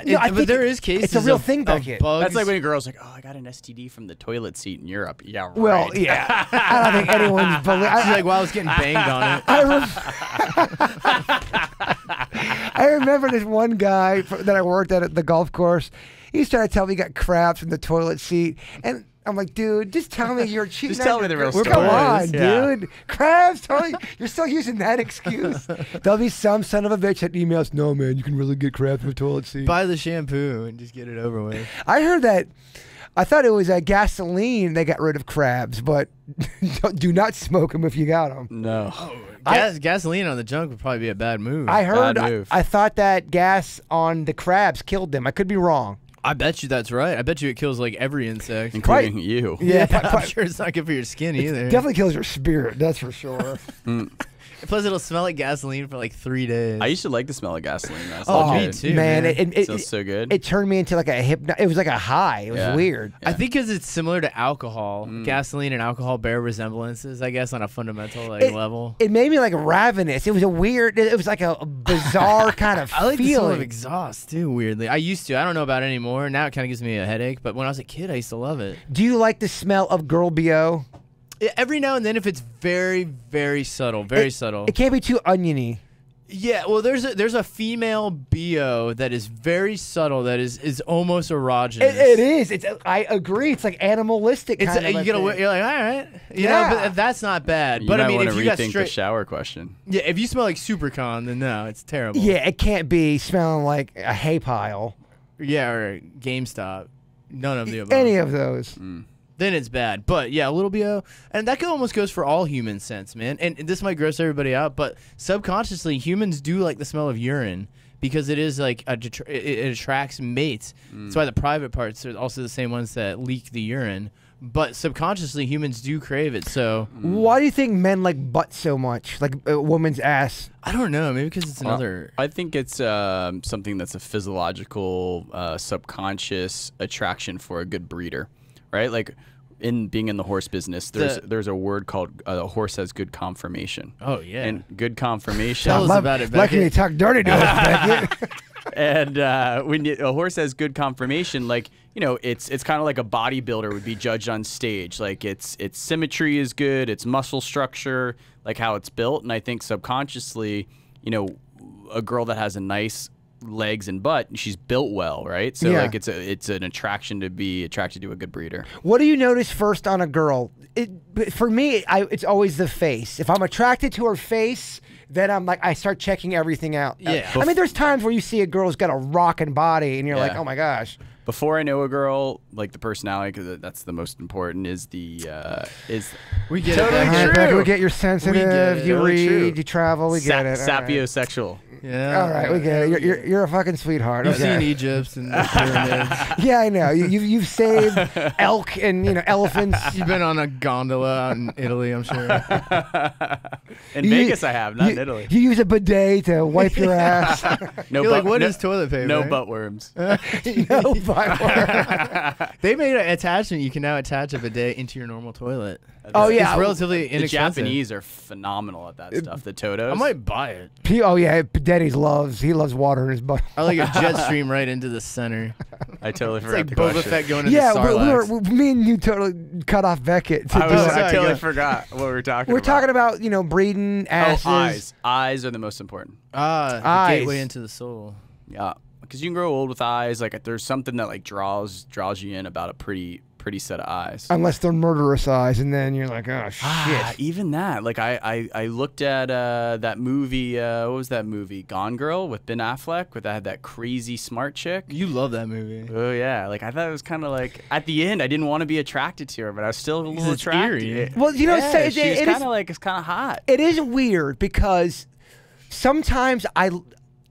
S2: No, I
S4: but
S2: think
S4: there is cases.
S2: It's a real
S4: of-
S2: thing,
S4: of
S2: Beckett.
S4: bugs.
S3: That's like when a girl's like, "Oh, I got an STD from the toilet seat in Europe." Yeah, right.
S2: Well, yeah. I don't think anyone's believe.
S4: She's like, well, I was getting banged on it.
S2: I remember this one guy that I worked at the golf course. He's trying to tell me he got crabs from the toilet seat, and I'm like, dude, just tell me you're cheating.
S3: Just tell me the real story.
S2: Come on,
S3: Yeah.
S2: dude. Crabs, totally. You're still using that excuse. There'll be some son of a bitch that emails, no, man, you can really get crabs from a toilet seat.
S4: Buy the shampoo and just get it over with.
S2: I heard that. I thought it was gasoline they got rid of crabs, but do not smoke them if you got them.
S3: No.
S4: Gasoline on the junk would probably be a bad move.
S2: I heard.
S3: Bad move.
S2: I thought that gas on the crabs killed them. I could be wrong.
S4: I bet you that's right. I bet you it kills like every insect.
S3: Including you.
S2: Yeah,
S4: I'm sure it's not good for your skin either.
S2: Definitely kills your spirit. That's for sure.
S4: Plus, it'll smell like gasoline for like 3 days.
S3: I used to like the smell of gasoline. That's
S2: Oh,
S3: legit.
S4: me too,
S2: man!
S4: man.
S2: It
S3: Smells so good.
S2: It turned me into like a It was like a high. It was
S3: Yeah.
S2: weird.
S4: I think because it's similar to alcohol. Gasoline and alcohol bear resemblances, I guess, on a fundamental level.
S2: It made me like ravenous. It was a weird. It was like a bizarre kind of
S4: I like the smell of
S2: feeling.
S4: exhaust too. Weirdly, I used to. I don't know about it anymore. Now it kind of gives me a headache. But when I was a kid, I used to love it.
S2: Do you like the smell of girl bo?
S4: Every now and then, if it's very, very subtle, very subtle.
S2: It can't be too oniony.
S4: Yeah, well, there's a female bo that is very subtle. That is almost erogenous.
S2: It is. I agree. It's like animalistic.
S4: It's
S2: kind of
S4: you
S2: a
S4: get
S2: thing.
S4: you're like, all right, you
S2: Yeah.
S4: know, but that's not bad.
S3: You
S4: but
S3: might
S4: I mean,
S3: want
S4: if
S3: to
S4: you got
S3: rethink
S4: straight,
S3: the shower question.
S4: yeah, if you smell like Supercon, then no, it's terrible.
S2: Yeah, it can't be smelling like a hay pile.
S4: yeah, or GameStop, none of the above.
S2: Any of those.
S4: Then it's bad. But yeah, a little bo, and that almost goes for all human scents, man. And this might gross everybody out, but subconsciously, humans do like the smell of urine because it is like it attracts mates. That's why the private parts are also the same ones that leak the urine. But subconsciously, humans do crave it. So
S2: Why do you think men like butt so much? Like a woman's ass?
S4: I don't know. Maybe because it's another.
S3: I think it's something that's a physiological, subconscious attraction for a good breeder, right? Like in being in the horse business, there's a word called a horse has good conformation.
S4: Oh yeah.
S3: And good conformation.
S4: Tell us about it,
S2: Like when you
S4: Beckett.
S2: talk dirty to us, Beckett.
S3: And when a horse has good conformation, like, you know, it's kind of like a bodybuilder would be judged on stage. Like its symmetry is good, its muscle structure, like how it's built. And I think subconsciously, you know, a girl that has a nice legs and butt, she's built well, right? So
S2: Yeah.
S3: like it's an attraction to be attracted to a good breeder.
S2: What do you notice first on a girl? For me, it's always the face. If I'm attracted to her face, then I start checking everything out.
S4: Yeah.
S2: I mean, there's times where you see a girl's got a rockin' body, and you're like,
S3: Yeah.
S2: oh my gosh.
S3: Before I know a girl, like the personality, because that's the most important, is
S4: We get
S3: Totally
S4: it.
S2: All right,
S3: true.
S2: Beckett, we get you're sensitive,
S4: it.
S2: you
S3: Totally
S2: read,
S3: true.
S2: you travel, we get it. All right.
S3: sapiosexual.
S4: Yeah.
S2: All right, we get it. You're a fucking sweetheart.
S4: You've
S2: Okay.
S4: seen Egypt and the pyramids.
S2: Yeah, I know. You've saved elk and elephants.
S4: You've been on a gondola out in Italy, I'm sure.
S3: In
S2: You-
S3: Vegas, I have, not
S2: you,
S3: in Italy.
S2: You use a bidet to wipe your ass.
S3: No,
S4: You're like,
S3: butt-
S4: what
S3: no,
S4: is toilet paper?
S3: no
S4: right?
S3: butt worms.
S2: No, but-
S4: They made an attachment. You can now attach a bidet into your normal toilet.
S2: Oh, yeah.
S4: It's relatively
S3: The
S4: inexpensive.
S3: Japanese are phenomenal at that stuff. The Totos.
S4: I might buy it.
S2: Oh yeah, Daddy's he loves water in his butt.
S4: I like a jet stream right into the center.
S3: I totally
S4: It's
S3: forgot
S4: like
S3: the
S4: Boba
S3: question.
S4: Fett going into
S2: Yeah,
S4: Sarlacc.
S2: me and you totally cut off Beckett. To
S3: I,
S2: do
S3: was,
S2: it.
S4: sorry,
S3: I totally
S4: go.
S3: forgot what we were talking
S2: We're
S3: about.
S2: talking about breeding asses.
S3: Oh, eyes. Eyes are the most important.
S4: The
S2: Eyes.
S4: gateway into the soul.
S3: Yeah, because you can grow old with eyes. Like there's something that like draws you in about a pretty set of eyes.
S2: Unless they're murderous eyes, and then you're like, oh shit.
S3: Even that. Like I looked at that movie. What was that movie? Gone Girl with Ben Affleck, with that had that crazy smart chick.
S4: You love that movie.
S3: Oh yeah, like I thought it was kind of like at the end I didn't want to be attracted to her, but I was still a little
S4: it's
S3: attracted.
S4: eerie.
S2: Well, you know,
S3: yeah,
S2: so
S3: she was
S2: it
S3: kind
S2: is
S3: of like it's kind of hot.
S2: it is weird because sometimes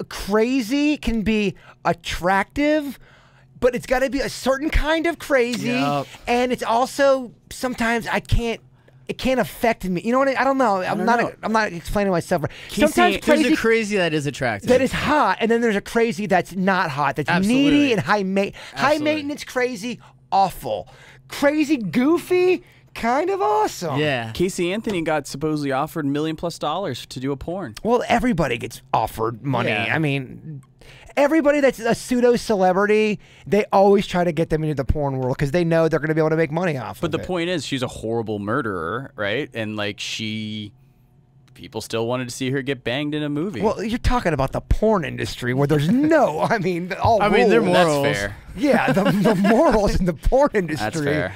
S2: crazy can be attractive, but it's got to be a certain kind of crazy,
S4: Yep.
S2: and it's also sometimes it can't affect me. You know what I don't know. I'm not explaining myself. Sometimes
S4: There's a crazy that is attractive.
S2: that is hot, and then there's a crazy that's not hot. That's
S4: Absolutely.
S2: needy and high
S4: Absolutely.
S2: maintenance crazy, awful. Crazy goofy, kind of awesome.
S4: Yeah.
S3: Casey Anthony got supposedly offered $1 million+ to do a porn.
S2: Well, everybody gets offered money.
S4: Yeah.
S2: I mean, everybody that's a pseudo celebrity, they always try to get them into the porn world because they know they're going to be able to make money off
S3: But
S2: of
S3: the
S2: it.
S3: point is, she's a horrible murderer, right? And like she people still wanted to see her get banged in a movie.
S2: Well, you're talking about the porn industry where there's no, I mean, all
S4: I mean, they're
S2: rules.
S4: morals.
S3: That's fair.
S2: Yeah, the morals in the porn industry.
S3: That's fair.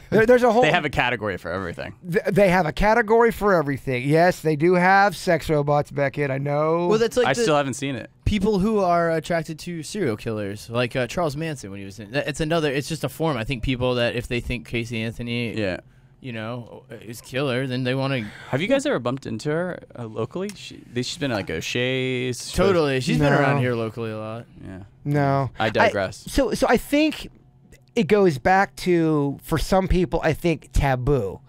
S2: There's a whole.
S3: They have a category for everything.
S2: They have a category for everything. Yes, they do have sex robots, Beckett. I know.
S4: Well, that's like
S3: I
S4: the
S3: still haven't seen it.
S4: people who are attracted to serial killers, like Charles Manson when he was in. It's another. It's just a form. I think people that if they think Casey Anthony,
S3: Yeah.
S4: you know, is killer, then they want to.
S3: Have you guys ever bumped into her locally? She's been at, like O'Shea's.
S4: Totally, she's been
S2: No.
S4: around here locally a lot.
S3: Yeah.
S2: No.
S3: I digress.
S2: So I think it goes back to, for some people, I think taboo.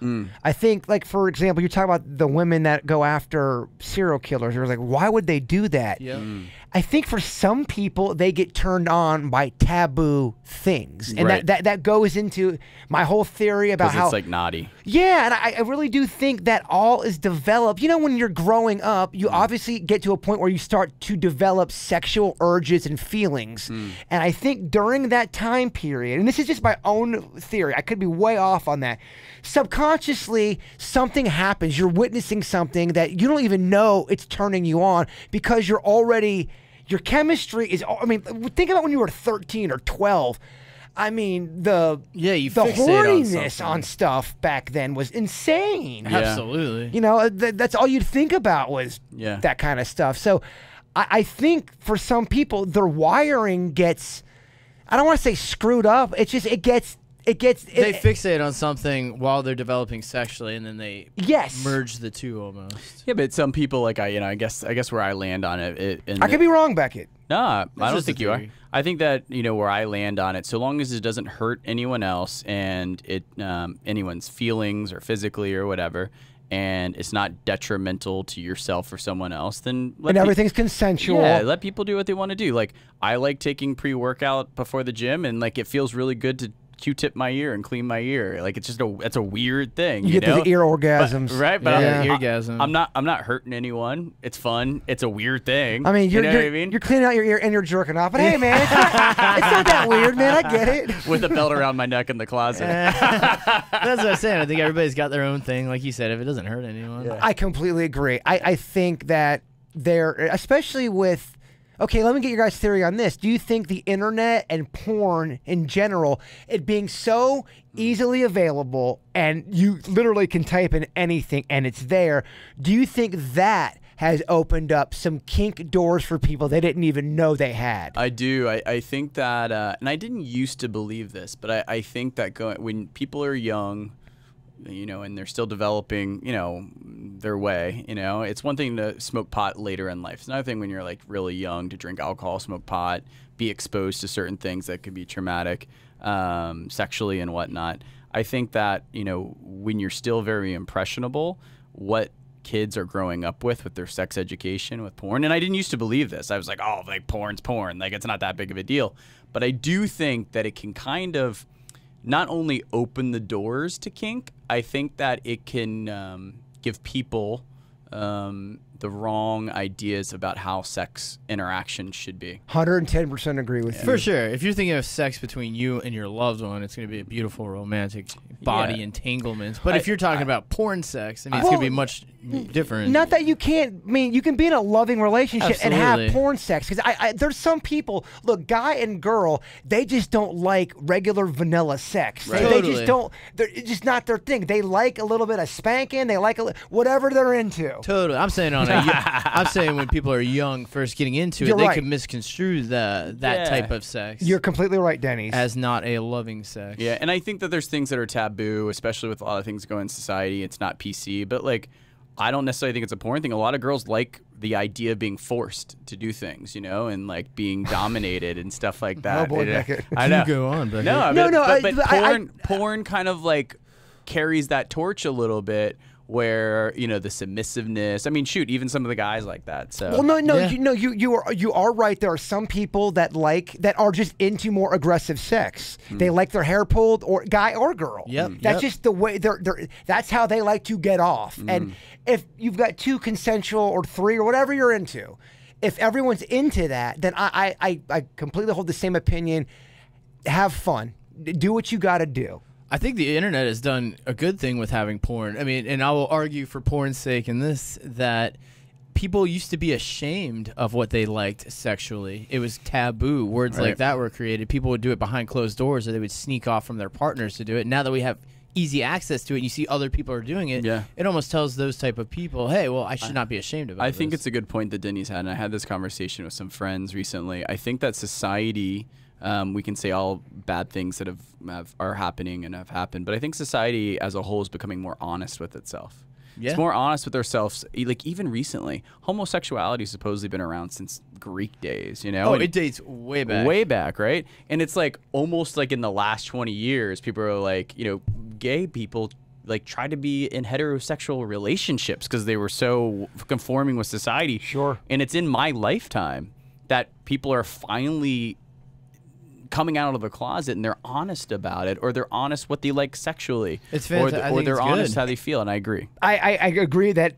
S2: I think, like, for example, you're talking about the women that go after serial killers. You're like, why would they do that?
S4: Yep.
S2: I think for some people, they get turned on by taboo things. And
S3: Right.
S2: that goes into my whole theory about
S3: Because
S2: how...
S3: it's like naughty.
S2: Yeah, and I really do think that all is developed. You know, when you're growing up, you obviously get to a point where you start to develop sexual urges and feelings. And I think during that time period, and this is just my own theory, I could be way off on that, subconsciously something happens. You're witnessing something that you don't even know it's turning you on because you're already... Your chemistry is... I mean, think about when you were 13 or 12. I mean, the
S4: You
S2: the
S4: fixate on
S2: horniness
S4: something.
S2: on stuff back then was insane.
S3: Yeah.
S4: Absolutely.
S2: You know, that's all you'd think about was
S3: Yeah.
S2: that kind of stuff. So I think for some people, their wiring gets... I don't want to say screwed up. It's just it gets...
S4: They fixate on something while they're developing sexually, and then they
S2: Yes.
S4: merge the two almost.
S3: Yeah, but some people, like I guess where I land on it.
S2: I could be wrong, Beckett.
S3: No, I don't
S4: just a
S3: think you are.
S4: theory.
S3: I think that where I land on it, so long as it doesn't hurt anyone else and it anyone's feelings or physically or whatever, and it's not detrimental to yourself or someone else, then
S2: And everything's consensual.
S3: Yeah, let people do what they want to do. Like I like taking pre-workout before the gym, and like it feels really good to Q-tip my ear and clean my ear. Like it's just it's a weird thing.
S2: You get
S3: know?
S2: those ear orgasms.
S3: But, right? But
S4: Yeah,
S3: I'm,
S4: eargasm.
S3: I'm not hurting anyone. It's fun. It's a weird thing.
S2: I mean,
S3: you know what I mean?
S2: you're cleaning out your ear and you're jerking off. But hey, man, it's not that weird, man. I get it.
S3: With a belt around my neck in the closet.
S4: That's what I'm saying. I think everybody's got their own thing. Like you said, if it doesn't hurt anyone.
S2: I completely agree. I think that there, especially with... Okay, let me get your guys' theory on this. Do you think the internet and porn in general, it being so easily available and you literally can type in anything and it's there, do you think that has opened up some kink doors for people they didn't even know they had?
S3: I do. I think that, and I didn't used to believe this, but I think that when people are young, and they're still developing, their way, it's one thing to smoke pot later in life. It's another thing when you're like really young to drink alcohol, smoke pot, be exposed to certain things that could be traumatic, sexually and whatnot. I think that, when you're still very impressionable, what kids are growing up with their sex education, with porn. And I didn't used to believe this. I was like, oh, like porn's porn. Like it's not that big of a deal. But I do think that it can kind of not only open the doors to kink, I think that it can give people the wrong ideas about how sex interaction should be.
S2: 110% agree with you.
S4: For sure. If you're thinking of sex between you and your loved one, it's going to be a beautiful romantic body
S3: Yeah.
S4: entanglement. But if you're talking about porn sex, I mean, it's going to be much different.
S2: Not that you can't. I mean, you can be in a loving relationship and have
S4: Absolutely.
S2: porn sex. Because there's some people. Look, guy and girl, they just don't like regular vanilla sex.
S3: Right.
S2: They
S4: Totally.
S2: just don't. It's just not their thing. They like a little bit of spanking. They like whatever they're into.
S4: Totally. I'm saying I'm saying when people are young, first getting into it,
S2: You're
S4: they
S2: right.
S4: could misconstrue that
S3: Yeah.
S4: type of sex
S2: You're completely right, Denny's.
S4: as not a loving sex.
S3: Yeah, and I think that there's things that are taboo, especially with a lot of things going in society. It's not PC, but like, I don't necessarily think it's a porn thing. A lot of girls like the idea of being forced to do things, and like being dominated and stuff like that.
S2: Oh, boy,
S3: And,
S2: Beckett.
S3: I know.
S4: You go on, but
S3: No,
S2: No, no,
S3: but
S2: I-
S3: porn kind of like carries that torch a little bit, where the submissiveness. I mean, shoot, even some of the guys like that. So
S2: Well, no,
S4: Yeah.
S2: you are right. There are some people that are just into more aggressive sex. They like their hair pulled, or guy or girl.
S4: Yep,
S2: That's
S4: yep.
S2: just the way they're. That's how they like to get off. And if you've got 2 consensual or 3 or whatever you're into, if everyone's into that, then I completely hold the same opinion. Have fun. Do what you got to do.
S4: I think the internet has done a good thing with having porn. I mean, and I will argue for porn's sake in this that people used to be ashamed of what they liked sexually. It was taboo. Words like that were created. People would do it behind closed doors, or they would sneak off from their partners to do it. Now that we have easy access to it and you see other people are doing it, it almost tells those type of people, hey, well, I should not be ashamed of it.
S3: I think it's a good point that Denny's had, and I had this conversation with some friends recently. I think that society, we can say all bad things that are happening and have happened, but I think society as a whole is becoming more honest with itself. Yeah. It's more honest with ourselves. Like, even recently, homosexuality has supposedly been around since Greek days, you know?
S4: Oh, it dates way back.
S3: Way back, right? And it's like almost like in the last 20 years, people are like, you know, gay people like try to be in heterosexual relationships because they were so conforming with society.
S2: Sure.
S3: And it's in my lifetime that people are finally coming out of the closet and they're honest about it, or they're honest what they like sexually.
S4: It's fantastic.
S3: Or they're honest how they feel, and I agree.
S2: I agree that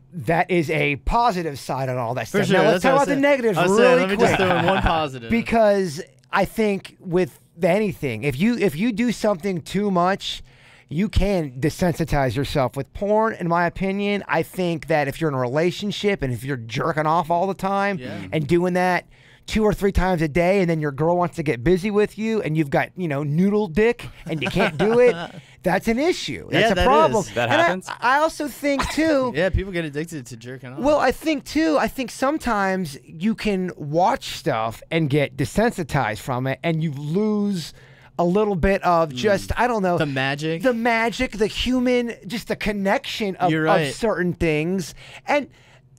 S2: is a positive side on all that stuff.
S4: Sure,
S2: now let's talk about the negatives really
S4: let me
S2: quick.
S4: just throw in one positive.
S2: Because I think with anything, if you do something too much, you can desensitize yourself. With porn, in my opinion, I think that if you're in a relationship and if you're jerking off all the time and doing that 2 or 3 times a day, and then your girl wants to get busy with you and you've got, you know, noodle dick and you can't do it, that's an issue. That's a problem.
S3: That happens.
S2: I also think too.
S4: Yeah, people get addicted to jerking off.
S2: Well, I think sometimes you can watch stuff and get desensitized from it, and you lose a little bit of just, I don't know,
S4: the magic,
S2: the human, just the connection of certain things, and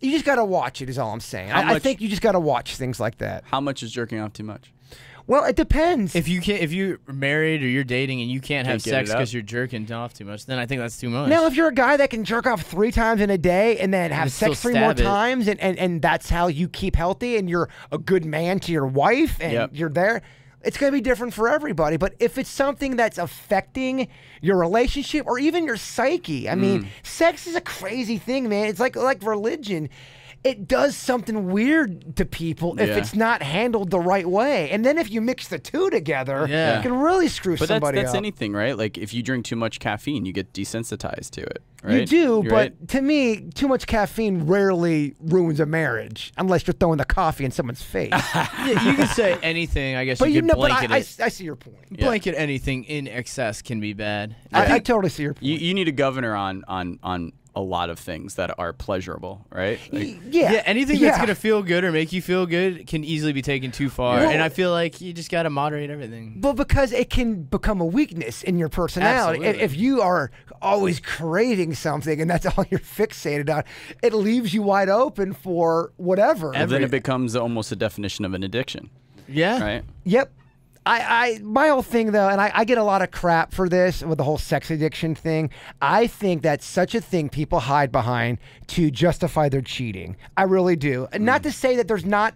S2: you just got to watch it, is all I'm saying. I think you just got to watch things like that.
S3: How much is jerking off too much?
S2: Well, it depends.
S4: If you're married or you're dating and you can't have sex because you're jerking off too much, then I think that's too much.
S2: Now, if you're a guy that can jerk off 3 times in a day and then have sex 3 more times, and that's how you keep healthy, and you're a good man to your wife, and you're there, it's going to be different for everybody. But if it's something that's affecting your relationship or even your psyche, I mean, sex is a crazy thing, man. It's like religion. It does something weird to people if it's not handled the right way. And then if you mix the two together, it can really screw somebody up.
S3: But that's anything, right? Like, if you drink too much caffeine, you get desensitized to it, right?
S2: You do, but to me, too much caffeine rarely ruins a marriage, unless you're throwing the coffee in someone's face.
S4: Yeah, you can say anything, I guess.
S2: But
S4: you could blanket it.
S2: I see your point.
S4: Blanket anything in excess can be bad.
S2: I totally see your point.
S3: You need a governor on a lot of things that are pleasurable, right? Like,
S4: anything that's gonna feel good or make you feel good can easily be taken too far. Well, and I feel like you just gotta moderate everything.
S2: Well, because it can become a weakness in your personality. If you are always craving something and that's all you're fixated on, it leaves you wide open for whatever.
S3: And then it becomes almost a definition of an addiction.
S4: Yeah.
S3: Right?
S2: Yep. My whole thing, though, and I get a lot of crap for this with the whole sex addiction thing. I think that's such a thing people hide behind to justify their cheating. I really do. And not to say that there's not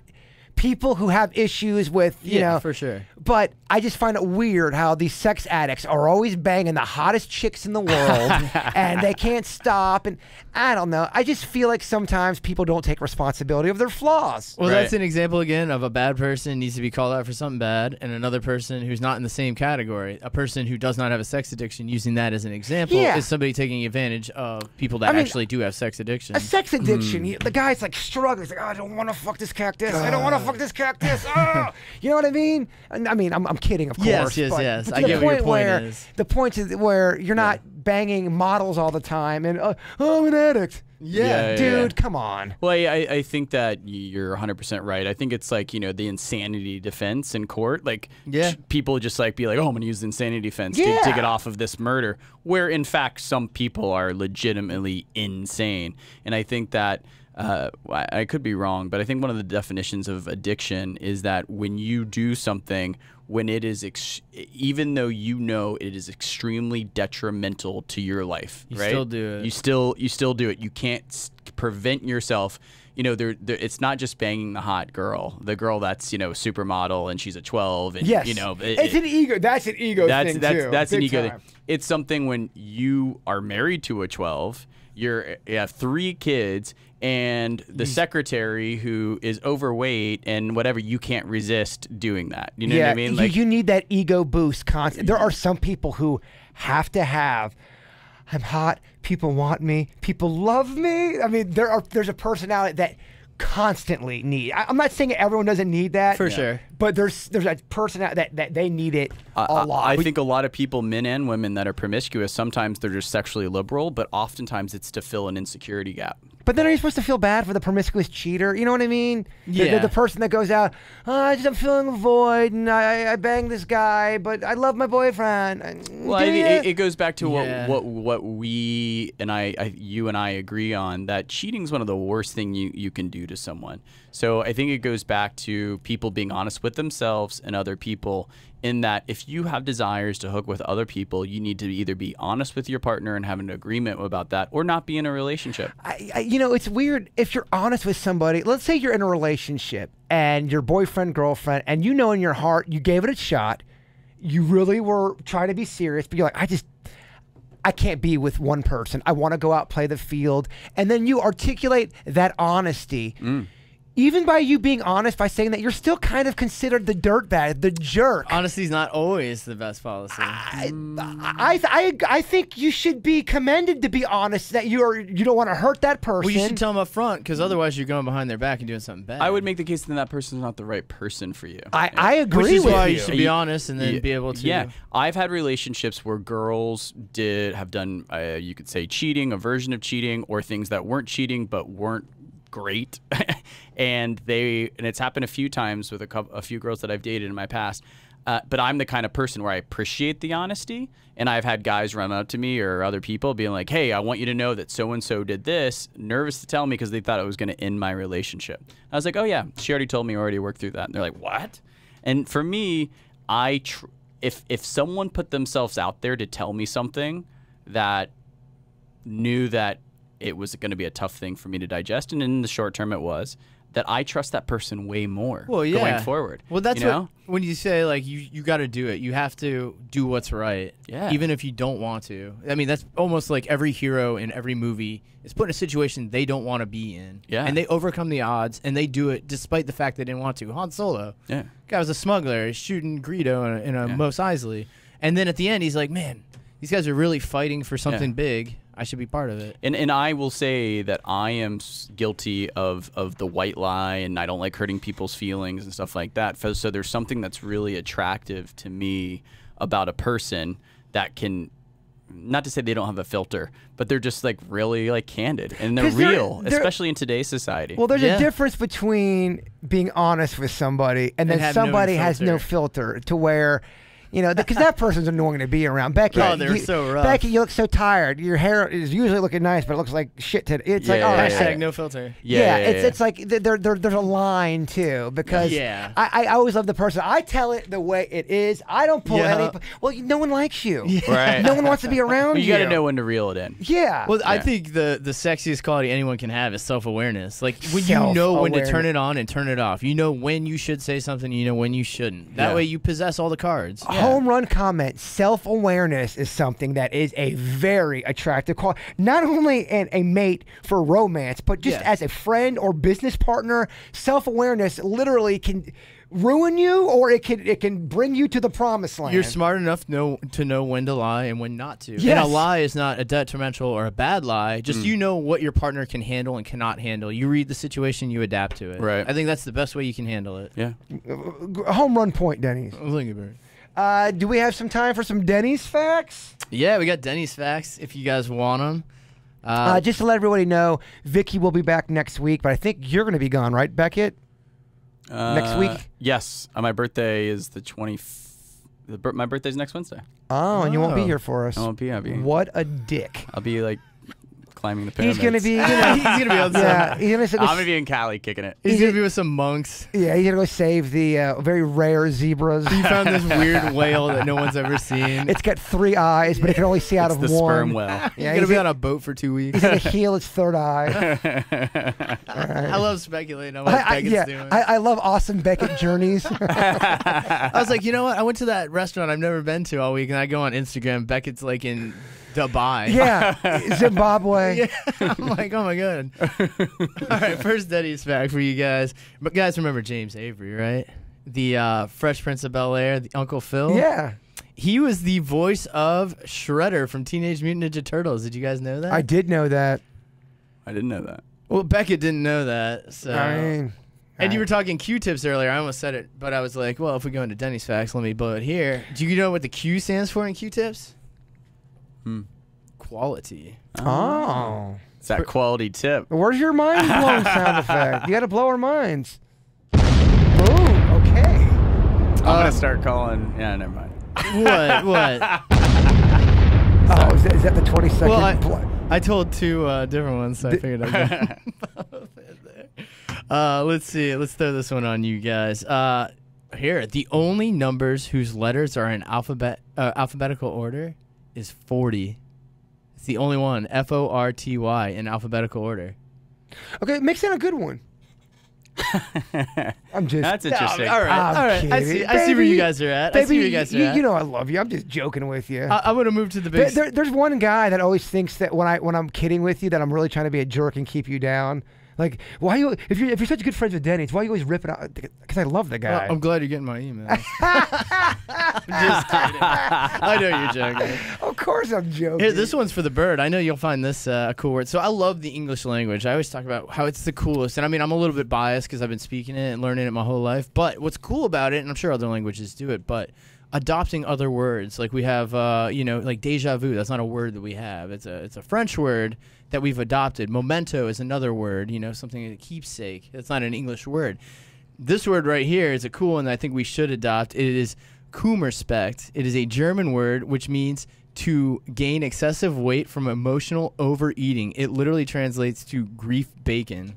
S2: people who have issues with, you know.
S4: for sure.
S2: But I just find it weird how these sex addicts are always banging the hottest chicks in the world and they can't stop. And I don't know. I just feel like sometimes people don't take responsibility of their flaws.
S4: Well, that's an example again of a bad person needs to be called out for something bad, and another person who's not in the same category, a person who does not have a sex addiction, using that as an example, is somebody taking advantage of people that actually do have sex addiction.
S2: A sex addiction, the guy's like struggling. He's like, I don't want to fuck this cactus. I don't want to fuck this cactus. Oh. You know what I mean? I mean, I'm kidding, of course.
S4: Yes. I get what your point is.
S2: The point is where you're not banging models all the time and, I'm an addict. Dude, come on.
S3: Well, I think that you're 100% right. I think it's like, you know, the insanity defense in court. Like, people just like be like, oh, I'm going to use the insanity defense to get off of this murder, where in fact some people are legitimately insane. And I think that I could be wrong, but I think one of the definitions of addiction is that when you do something, when it is, even though you know it is extremely detrimental to your life,
S4: you
S3: right?
S4: still do it.
S3: You still do it. You can't prevent yourself. You know, it's not just banging the hot girl, the girl that's, you know, supermodel and she's a 12. And, you know,
S2: it's an ego. That's an ego thing too.
S3: That's an ego
S2: thing.
S3: It's something when you are married to a 12. you have 3 kids and the secretary who is overweight and whatever, you can't resist doing that. You know what I mean?
S2: You need that ego boost constant. There are some people who have to have, I'm hot, people want me, people love me. I mean, there's a personality that constantly need. I'm not saying everyone doesn't need that.
S4: For sure.
S2: But there's a personality that they need it a lot.
S3: I think a lot of people, men and women that are promiscuous, sometimes they're just sexually liberal, but oftentimes it's to fill an insecurity gap.
S2: But then are you supposed to feel bad for the promiscuous cheater? You know what I mean?
S4: Yeah.
S2: The person that goes out, I'm feeling a void, and I banged this guy, but I love my boyfriend.
S3: Well, it goes back to what we and you and I agree on, that cheating is one of the worst things you can do to someone. So I think it goes back to people being honest with themselves and other people, in that if you have desires to hook with other people, you need to either be honest with your partner and have an agreement about that, or not be in a relationship.
S2: It's weird if you're honest with somebody. Let's say you're in a relationship and your boyfriend, girlfriend, and you know in your heart you gave it a shot. You really were trying to be serious, but you're like, I can't be with one person. I want to go out, play the field. And then you articulate that honesty. Even by you being honest, by saying that, you're still kind of considered the dirtbag, the jerk.
S4: Honesty's not always the best policy.
S2: I think you should be commended to be honest, that you don't want to hurt that person.
S4: Well, you should tell them up front, because otherwise you're going behind their back and doing something bad.
S3: I would make the case that person's not the right person for you.
S2: I agree
S4: Which is
S2: with
S4: why
S2: you.
S4: you should be honest and then be able to.
S3: Yeah, I've had relationships where girls have done, you could say, cheating, a version of cheating, or things that weren't cheating but weren't great. and it's happened a few times with a few girls that I've dated in my past. But I'm the kind of person where I appreciate the honesty, and I've had guys run up to me or other people being like, hey, I want you to know that so-and-so did this, nervous to tell me because they thought it was going to end my relationship. I was like, oh yeah, she already told me, I already worked through that. And they're like, what? And for me, if someone put themselves out there to tell me something that knew that it was going to be a tough thing for me to digest, and in the short term it was, that I trust that person way more going forward.
S4: Well, that's when you say, like, you got to do it. You have to do what's right, even if you don't want to. I mean, that's almost like every hero in every movie is put in a situation they don't want to be in. Yeah. And they overcome the odds, and they do it despite the fact they didn't want to. Han Solo. Yeah. Guy was a smuggler. He's shooting Greedo in a Mos Eisley. And then at the end, he's like, man, these guys are really fighting for something big. I should be part of it.
S3: And I will say that I am guilty of the white lie, and I don't like hurting people's feelings and stuff like that. So there's something that's really attractive to me about a person that can, not to say they don't have a filter, but they're just like really like candid, and they're real, especially in today's society.
S2: Well, there's a difference between being honest with somebody and then somebody has no filter, to where, you know, because that person's annoying to be around. Becky,
S4: they're so rough.
S2: Becky, you look so tired. Your hair is usually looking nice, but it looks like shit today. It's like,
S4: hashtag no filter.
S2: It's like there's a line too, because I always love the person. I tell it the way it is. I don't pull any. Well, no one likes you.
S3: Right.
S2: No one wants to be around you.
S3: You got to know when to reel it in.
S2: Yeah.
S4: Well, I think the sexiest quality anyone can have is self-awareness. Like, when you know when to turn it on and turn it off. You know when you should say something. You know when you shouldn't. That way you possess all the cards.
S2: Home run comment. Self-awareness is something that is a very attractive quality. Not only a mate for romance, but just as a friend or business partner. Self-awareness literally can ruin you, or it can bring you to the promised land.
S4: You're smart enough to know when to lie and when not to.
S2: Yes.
S4: And a lie is not a detrimental or a bad lie. Just you know what your partner can handle and cannot handle. You read the situation, you adapt to it.
S3: Right.
S4: I think that's the best way you can handle it.
S3: Yeah.
S2: Home run point, Denny's.
S4: Thank you, Barry.
S2: Do we have some time for some Denny's facts?
S4: Yeah, we got Denny's facts if you guys want them.
S2: Just to let everybody know, Vicky will be back next week, but I think you're going to be gone, right, Beckett? Next week?
S3: Yes. My birthday is the 20th. My birthday's next Wednesday.
S2: Oh, and you won't be here for us.
S3: I won't be.
S2: What a dick.
S3: I'll be like climbing the pyramids.
S2: He's going to be,
S4: he's going to be on
S3: I'm going to be in Cali kicking it.
S4: He's going to be with some monks.
S2: Yeah, he's going to go save the very rare zebras.
S4: He found this weird whale that no one's ever seen.
S2: It's got 3 eyes, but it can only see out of
S3: the
S2: one.
S3: Sperm whale.
S2: Yeah,
S4: he's going to be on a boat for 2 weeks.
S2: He's going to heal its 3rd eye.
S4: Right. I love speculating on what Beckett's doing.
S2: I love awesome Beckett journeys.
S4: I was like, you know what? I went to that restaurant I've never been to all week, and I go on Instagram. Beckett's like in Dubai.
S2: Yeah, Zimbabwe.
S4: Yeah, I'm like, oh my god. All right, first Denny's fact for you guys. But guys, remember James Avery, right? The Fresh Prince of Bel-Air, the Uncle Phil.
S2: Yeah,
S4: He was the voice of Shredder from Teenage Mutant Ninja Turtles. Did you guys know that?
S2: I did know that.
S3: I didn't know that.
S4: Well, Beckett didn't know that. So.
S2: I mean,
S4: And you were talking Q-tips earlier. I almost said it, but I was like, well, if we go into Denny's facts, let me blow it here. Do you know what the Q stands for in Q-tips? Quality.
S2: Oh.
S3: It's that quality tip.
S2: Where's your mind blowing sound effect? You got to blow our minds. Boom. Okay.
S3: I'm gonna start calling. Yeah, never mind.
S4: What?
S2: Oh, is that the 20-second?
S4: Well, I told two different ones, so I figured I'd go both in there. Let's see. Let's throw this one on you guys. Here, the only numbers whose letters are in alphabetical order is 40. It's the only one, F-O-R-T-Y, in alphabetical order.
S2: Okay, mix in a good one. I'm just.
S3: That's interesting.
S4: All right.
S2: I'm
S4: I
S2: kidding.
S4: see where you
S2: Baby,
S4: guys are at.
S2: Baby,
S4: I see where you guys are at.
S2: You know I love you. I'm just joking with you.
S4: I'm going to move to the big...
S2: There's one guy that always thinks that when I'm kidding with you that I'm really trying to be a jerk and keep you down. Like, why you if you're such good friends with Denny's, why you always rip it out? Because I love the guy.
S4: Well, I'm glad you're getting my email. I'm just kidding. I know you're joking.
S2: Of course I'm joking.
S4: Here, this one's for the bird. I know you'll find this a cool word. So I love the English language. I always talk about how it's the coolest. And I mean, I'm a little bit biased because I've been speaking it and learning it my whole life. But what's cool about it, and I'm sure other languages do it, but adopting other words. Like we have, like déjà vu. That's not a word that we have. It's a French word that we've adopted. Memento is another word, something a keepsake. It's not an English word. This word right here is a cool one that I think we should adopt. It is Kummerspect. It is a German word which means to gain excessive weight from emotional overeating. It literally translates to grief bacon.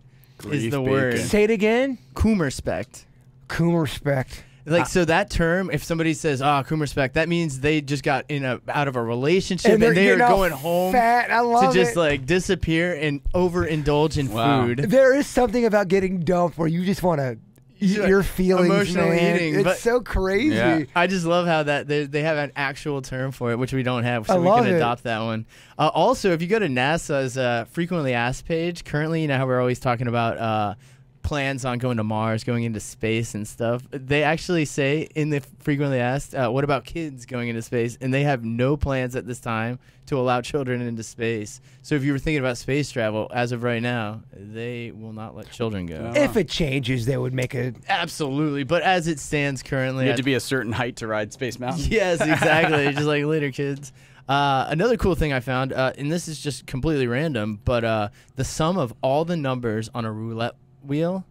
S4: Is the word.
S2: Say it again.
S4: Kummerspect.
S2: Kummerspect.
S4: Like, so that term, if somebody says, Kummerspect, that means they just got out of a relationship and they are going home
S2: fat. I love
S4: to just
S2: it.
S4: like disappear and overindulge in food.
S2: There is something about getting dumped where you just want to eat your feelings,
S4: emotional
S2: man.
S4: eating, but
S2: It's so crazy.
S3: Yeah.
S4: I just love how that they have an actual term for it, which we don't have,
S2: I
S4: so we
S2: love
S4: can
S2: it.
S4: adopt that one. Also, if you go to NASA's frequently asked page, currently, how we're always talking about plans on going to Mars, going into space and stuff. They actually say in the frequently asked, what about kids going into space? And they have no plans at this time to allow children into space. So if you were thinking about space travel, as of right now, they will not let children go.
S2: If it changes, they would make a.
S4: Absolutely. But as it stands currently...
S3: You have to be a certain height to ride Space Mountain.
S4: Yes, exactly. Just like later, kids. Another cool thing I found, and this is just completely random, but the sum of all the numbers on a roulette wheel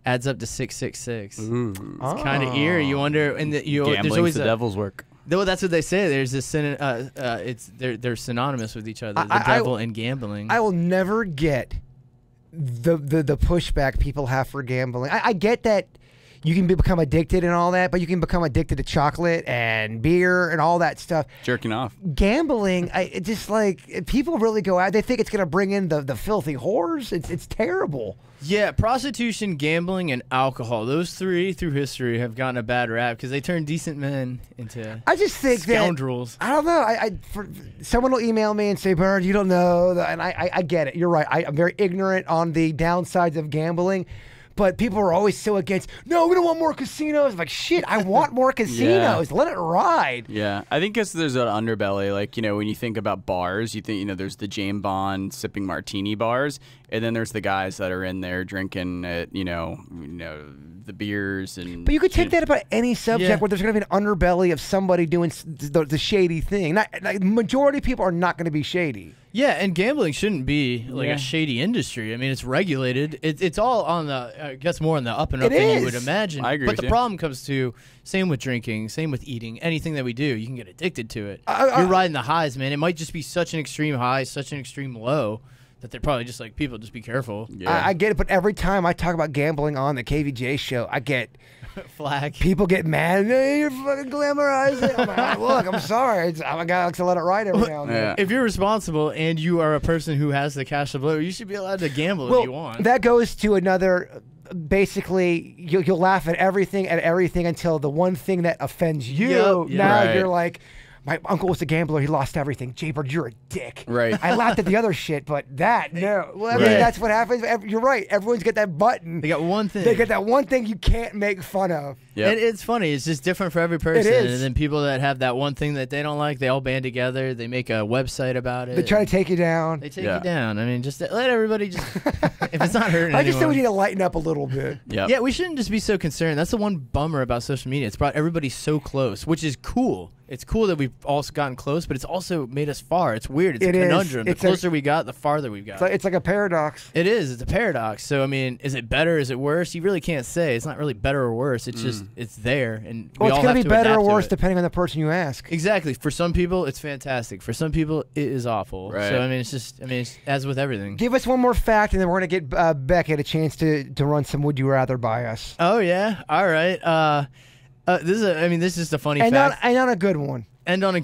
S4: adds up to 666.
S3: Ooh.
S4: It's kind of eerie. You wonder, and there's
S3: Gambling's
S4: always
S3: the devil's work.
S4: Well, that's what they say. There's this, they're synonymous with each other. The devil and gambling.
S2: I will never get the pushback people have for gambling. I get that you can become addicted and all that, but you can become addicted to chocolate and beer and all that stuff.
S3: Jerking off.
S2: Gambling, it just like people really go out. They think it's going to bring in the filthy whores. It's terrible.
S4: Yeah, prostitution, gambling, and alcohol. Those three through history have gotten a bad rap because they turn decent men into
S2: I just think
S4: scoundrels.
S2: that I don't know. Someone will email me and say, "Bird, you don't know," and I get it. You're right. I'm very ignorant on the downsides of gambling. But people are always so against, no, we don't want more casinos. I'm like, shit, I want more casinos. Let it ride.
S3: Yeah, I think because there's an underbelly. Like, when you think about bars, you think, there's the James Bond sipping martini bars. And then there's the guys that are in there drinking at, the beers.
S2: But you could take that about any subject where there's going to be an underbelly of somebody doing the shady thing. Majority of people are not going to be shady.
S4: Yeah, and gambling shouldn't be like a shady industry. I mean, it's regulated. It's all on the, I guess, more on the up and up than you would imagine.
S3: I agree
S4: But
S3: with
S4: the
S3: you.
S4: problem comes to, same with drinking, same with eating, anything that we do, you can get addicted to it. You're riding the highs, man. It might just be such an extreme high, such an extreme low, that they're probably just like, people, just be careful.
S3: Yeah.
S2: I get it, but every time I talk about gambling on the KVJ show, I get
S4: Flag.
S2: people get mad. Hey, you're fucking glamorizing. I'm like, look, I'm sorry. I'm a guy who likes to let it ride every now and then.
S3: Yeah.
S4: If you're responsible and you are a person who has the cash to blow, you should be allowed to gamble if you want.
S2: That goes to another. Basically, you'll laugh at everything until the one thing that offends you.
S4: Yep.
S2: Now
S3: Right.
S2: you're like, My uncle was a gambler. He lost everything. Jaybird, you're a dick.
S3: Right.
S2: I laughed at the other shit, but that, no. Well, I mean,
S3: Right.
S2: that's what happens. You're right. Everyone's got that button.
S4: They got one thing.
S2: They get that one thing you can't make fun of.
S3: Yep.
S4: It's funny. It's just different for every person.
S2: is.
S4: And then people that have that one thing that they don't like, they all band together. They make a website about it.
S2: They try to take you down.
S4: They take
S3: Yeah.
S4: you down. I mean, just let everybody just. If it's not hurting
S2: I just think
S4: anyone.
S2: we need to lighten up a little bit.
S3: Yep.
S4: Yeah, we shouldn't just be so concerned. That's the one bummer about social media. It's brought everybody so close, which is cool. It's cool that we've also gotten close, but it's also made us far. It's weird. It's
S2: It
S4: a
S2: is.
S4: conundrum.
S2: It's
S4: The closer we got, the farther we've got.
S2: It's like a paradox.
S4: It is. It's a paradox. So, I mean, is it better? Is it worse? You really can't say. It's not really better or worse. It's just, it's there. And we
S2: Well, it's
S4: all
S2: going
S4: have
S2: to be better or
S4: adapt to
S2: worse
S4: it.
S2: depending on the person you ask.
S4: Exactly. For some people, it's fantastic. For some people, it is awful.
S3: Right.
S4: So, I mean, it's just, it's as with everything.
S2: Give us one more fact, and then we're going to get Beckett a chance to run some Would You Rather by us.
S4: Oh, yeah. All right. This is just a funny
S2: And
S4: fact.
S2: not a good one.
S4: End on a.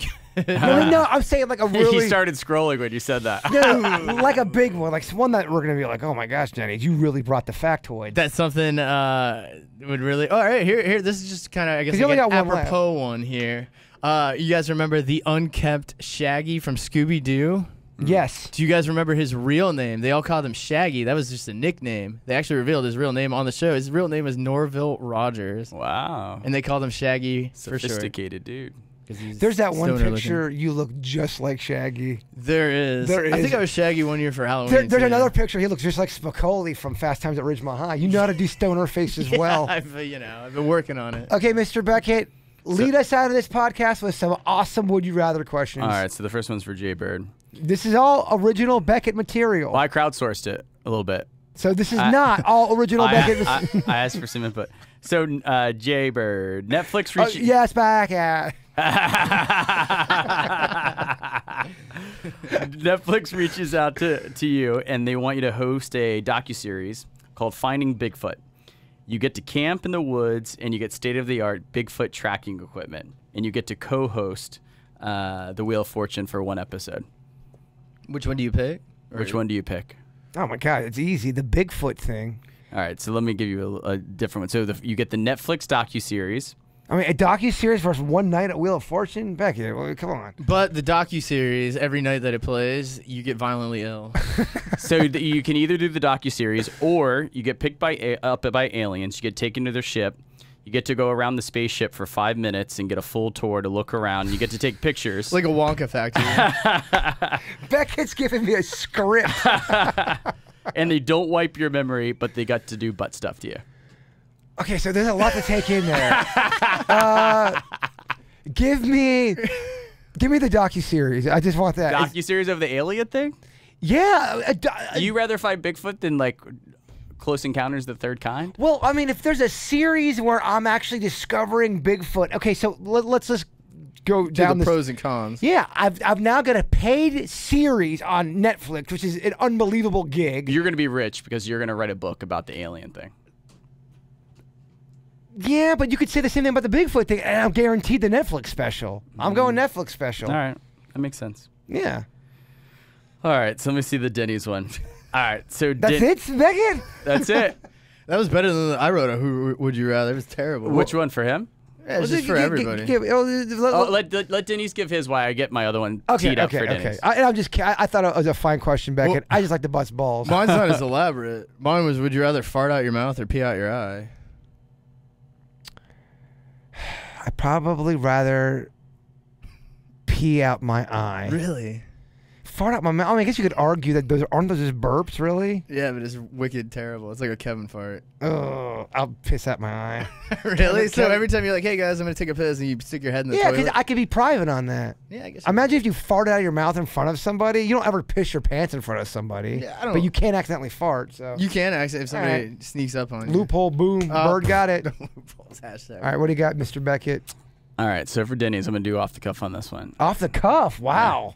S2: No, I'm saying like a really...
S3: He started scrolling when you said that.
S2: No, like a big one, like one that we're going to be like, oh my gosh, Jenny, you really brought the factoid.
S4: That's something would really. All right, here. This is just kind of, I guess,
S2: 'Cause you
S4: like
S2: only
S4: an
S2: got one left.
S4: apropos one here. You guys remember the unkempt Shaggy from Scooby Doo?
S2: Yes.
S4: Do you guys remember his real name? They all called him Shaggy. That was just a nickname. They actually revealed his real name on the show. His real name is Norville Rogers,
S3: Wow.
S4: and they called him Shaggy for sure.
S3: Sophisticated dude.
S4: 'Cause he's
S2: There's that one
S4: stoner
S2: picture you look just like Shaggy.
S4: There is.
S2: There
S4: I
S2: is.
S4: think I was Shaggy one year for Halloween.
S2: There's
S4: too.
S2: another picture. He looks just like Spicoli from Fast Times at Ridgemont High. You know how to do stoner face as well.
S4: I've been working on it.
S2: Okay, Mr. Beckett, lead us out of this podcast with some awesome Would You Rather questions.
S3: All right, so the first one's for Jaybird.
S2: This is all original Beckett material.
S3: Well, I crowdsourced it a little bit.
S2: So this is not all original Beckett.
S3: I asked for some input. So, Jaybird, Netflix
S2: Oh,
S3: reached...
S2: yes, Beckett.
S3: Netflix reaches out to you, and they want you to host a docuseries called Finding Bigfoot. You get to camp in the woods, and you get state-of-the-art Bigfoot tracking equipment, and you get to co-host the Wheel of Fortune for one episode.
S4: Which one do you pick?
S3: Which one do you pick?
S2: Oh my God, it's easy. The Bigfoot thing.
S3: All right, so let me give you a different one. So you get the Netflix docuseries.
S2: I mean, a docuseries versus one night at Wheel of Fortune? Beckett, well, come on.
S4: But the docuseries, every night that it plays, you get violently ill.
S3: So you can either do the docuseries, or you get picked up by aliens. You get taken to their ship. You get to go around the spaceship for 5 minutes and get a full tour to look around. You get to take pictures.
S4: It's like a Wonka factory.
S2: Beckett's giving me a script.
S3: And they don't wipe your memory, but they got to do butt stuff to you.
S2: Okay, so there's a lot to take in there. Give me the docuseries. I just want that.
S3: Docuseries of the alien thing?
S2: Yeah.
S3: Do you rather fight Bigfoot than like Close Encounters of the Third Kind?
S2: Well, I mean, if there's a series where I'm actually discovering Bigfoot, okay, so let's just go down
S4: the
S2: this.
S4: pros and cons.
S2: Yeah, I've now got a paid series on Netflix, which is an unbelievable gig.
S3: You're going to be rich because you're going to write a book about the alien thing.
S2: Yeah, but you could say the same thing about the Bigfoot thing, and I'm guaranteed the Netflix special. I'm going Netflix special.
S3: All right. That makes sense.
S2: Yeah.
S3: All right. So let me see the Denny's one. All right. So
S2: That's it, Megan?
S3: That's it.
S4: That was better than I wrote a Who Would You Rather. It was terrible.
S3: Which one for him?
S4: Yeah, it's just for everybody.
S3: Let Denny's give his while I get my other one teed up for Denny's.
S2: I thought it was a fine question, Beckett.
S4: Well,
S2: I just like to bust balls.
S4: Mine's not as elaborate. Mine was, would you rather fart out your mouth or pee out your eye?
S2: I'd probably rather pee out my eye.
S4: Really?
S2: Fart out my mouth. I mean, I guess you could argue that aren't those just burps, really?
S4: Yeah, but it's wicked terrible. It's like a Kevin fart.
S2: Oh, I'll piss out my eye.
S4: Really? So every time you're like, hey guys, I'm going to take a piss, and you stick your head in the
S2: Yeah, because
S4: toilet?
S2: I could be private on that.
S4: Yeah, I guess.
S2: Imagine if you farted out of your mouth in front of somebody. You don't ever piss your pants in front of somebody.
S4: Yeah, I don't-
S2: But you can't accidentally fart, so.
S4: You can actually if somebody
S2: Alright.
S4: sneaks up on you.
S2: Loophole, boom, bird got it.
S4: Loopholes, hashtag.
S2: All right, what do you got, Mr. Beckett?
S3: All right. So for Denny's, I'm going to do off the cuff on this one.
S2: Off the cuff, wow.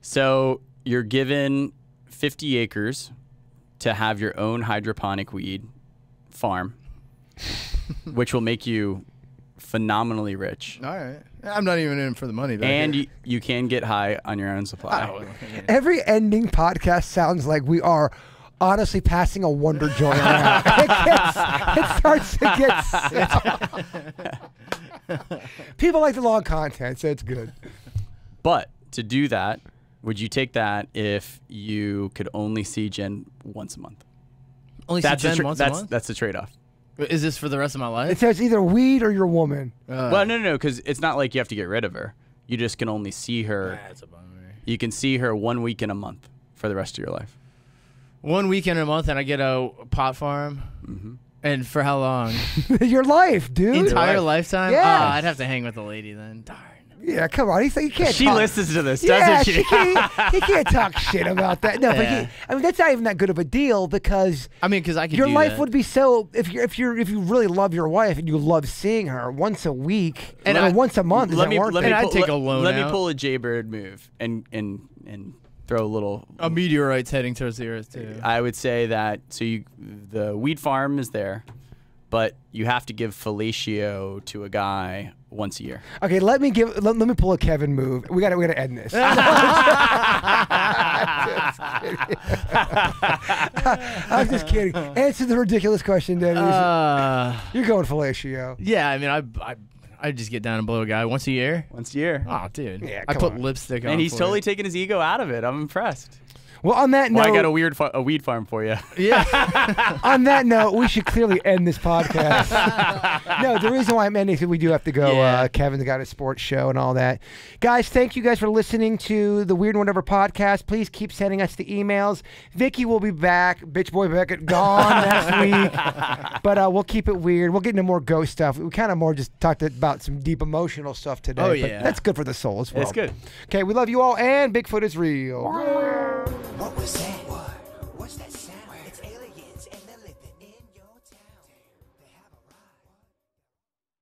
S3: So you're given 50 acres to have your own hydroponic weed farm, which will make you phenomenally rich.
S4: All right. I'm not even in for the money.
S3: And you can get high on your own supply.
S4: Oh,
S2: Every ending podcast sounds like we are honestly passing a Wonder Joy around. It starts to get... People like the long content, so it's good.
S3: But to do that, would you take that if you could only see Jen once a month?
S4: Only see Jen once a month?
S3: That's the trade-off.
S4: Is this for the rest of my
S2: It
S4: life?
S2: says either weed or your woman.
S3: Well, no, because it's not like you have to get rid of her. You just can only see her.
S4: That's a bummer.
S3: You can see her 1 week in a month for the rest of your life.
S4: 1 weekend a month, and I get a pot farm.
S3: Mm-hmm.
S4: And for how long?
S2: Your life, dude.
S4: Entire
S3: life.
S4: lifetime?
S2: Yeah.
S4: Oh, I'd have to hang with the lady then. Darn.
S2: Yeah, come on. You can't.
S3: She
S2: talk.
S3: listens to this,
S2: Yeah,
S3: doesn't she?
S2: he can't talk shit about that. No, but
S4: Yeah.
S2: I mean that's not even that good of a deal because
S4: I mean, because I could
S2: your
S4: do
S2: life
S4: that.
S2: would be so if you really love your wife and you love seeing her once a week
S4: And
S2: or once a month.
S3: Let me
S2: worth
S3: let
S2: it?
S3: me
S4: And I'd
S3: pull,
S4: take a loan
S3: Let me
S4: out.
S3: pull a Jaybird move and throw a little.
S4: A meteorite's heading towards the Earth, too.
S3: I would say that the weed farm is there, but you have to give fellatio to a guy once a year.
S2: Okay, let me pull a Kevin move. We got to end this. I'm just kidding. Answer the ridiculous question, Denny. You're going fellatio.
S4: Yeah, I mean, I just get down and blow a guy once a year.
S3: Once a year.
S4: Oh, dude.
S2: Yeah,
S4: I
S2: come
S4: put
S2: on.
S4: lipstick on.
S3: And he's
S4: for
S3: totally
S4: it.
S3: taking his ego out of it. I'm impressed.
S2: Well, on that note,
S3: Well, I got a weed farm for you.
S4: Yeah.
S2: on that note, we should clearly end this podcast. No, the reason why I'm ending is we do have to go.
S4: Yeah.
S2: Kevin's got a sports show and all that. Guys, thank you guys for listening to the Weird and Whatever podcast. Please keep sending us the emails. Vicky will be back. Bitch Boy Beckett gone next week. But we'll keep it weird. We'll get into more ghost stuff. We kind of more just talked about some deep emotional stuff today.
S4: Oh,
S2: but
S4: yeah.
S2: that's good for the soul as well.
S3: It's good.
S2: Okay, we love you all, and Bigfoot is real.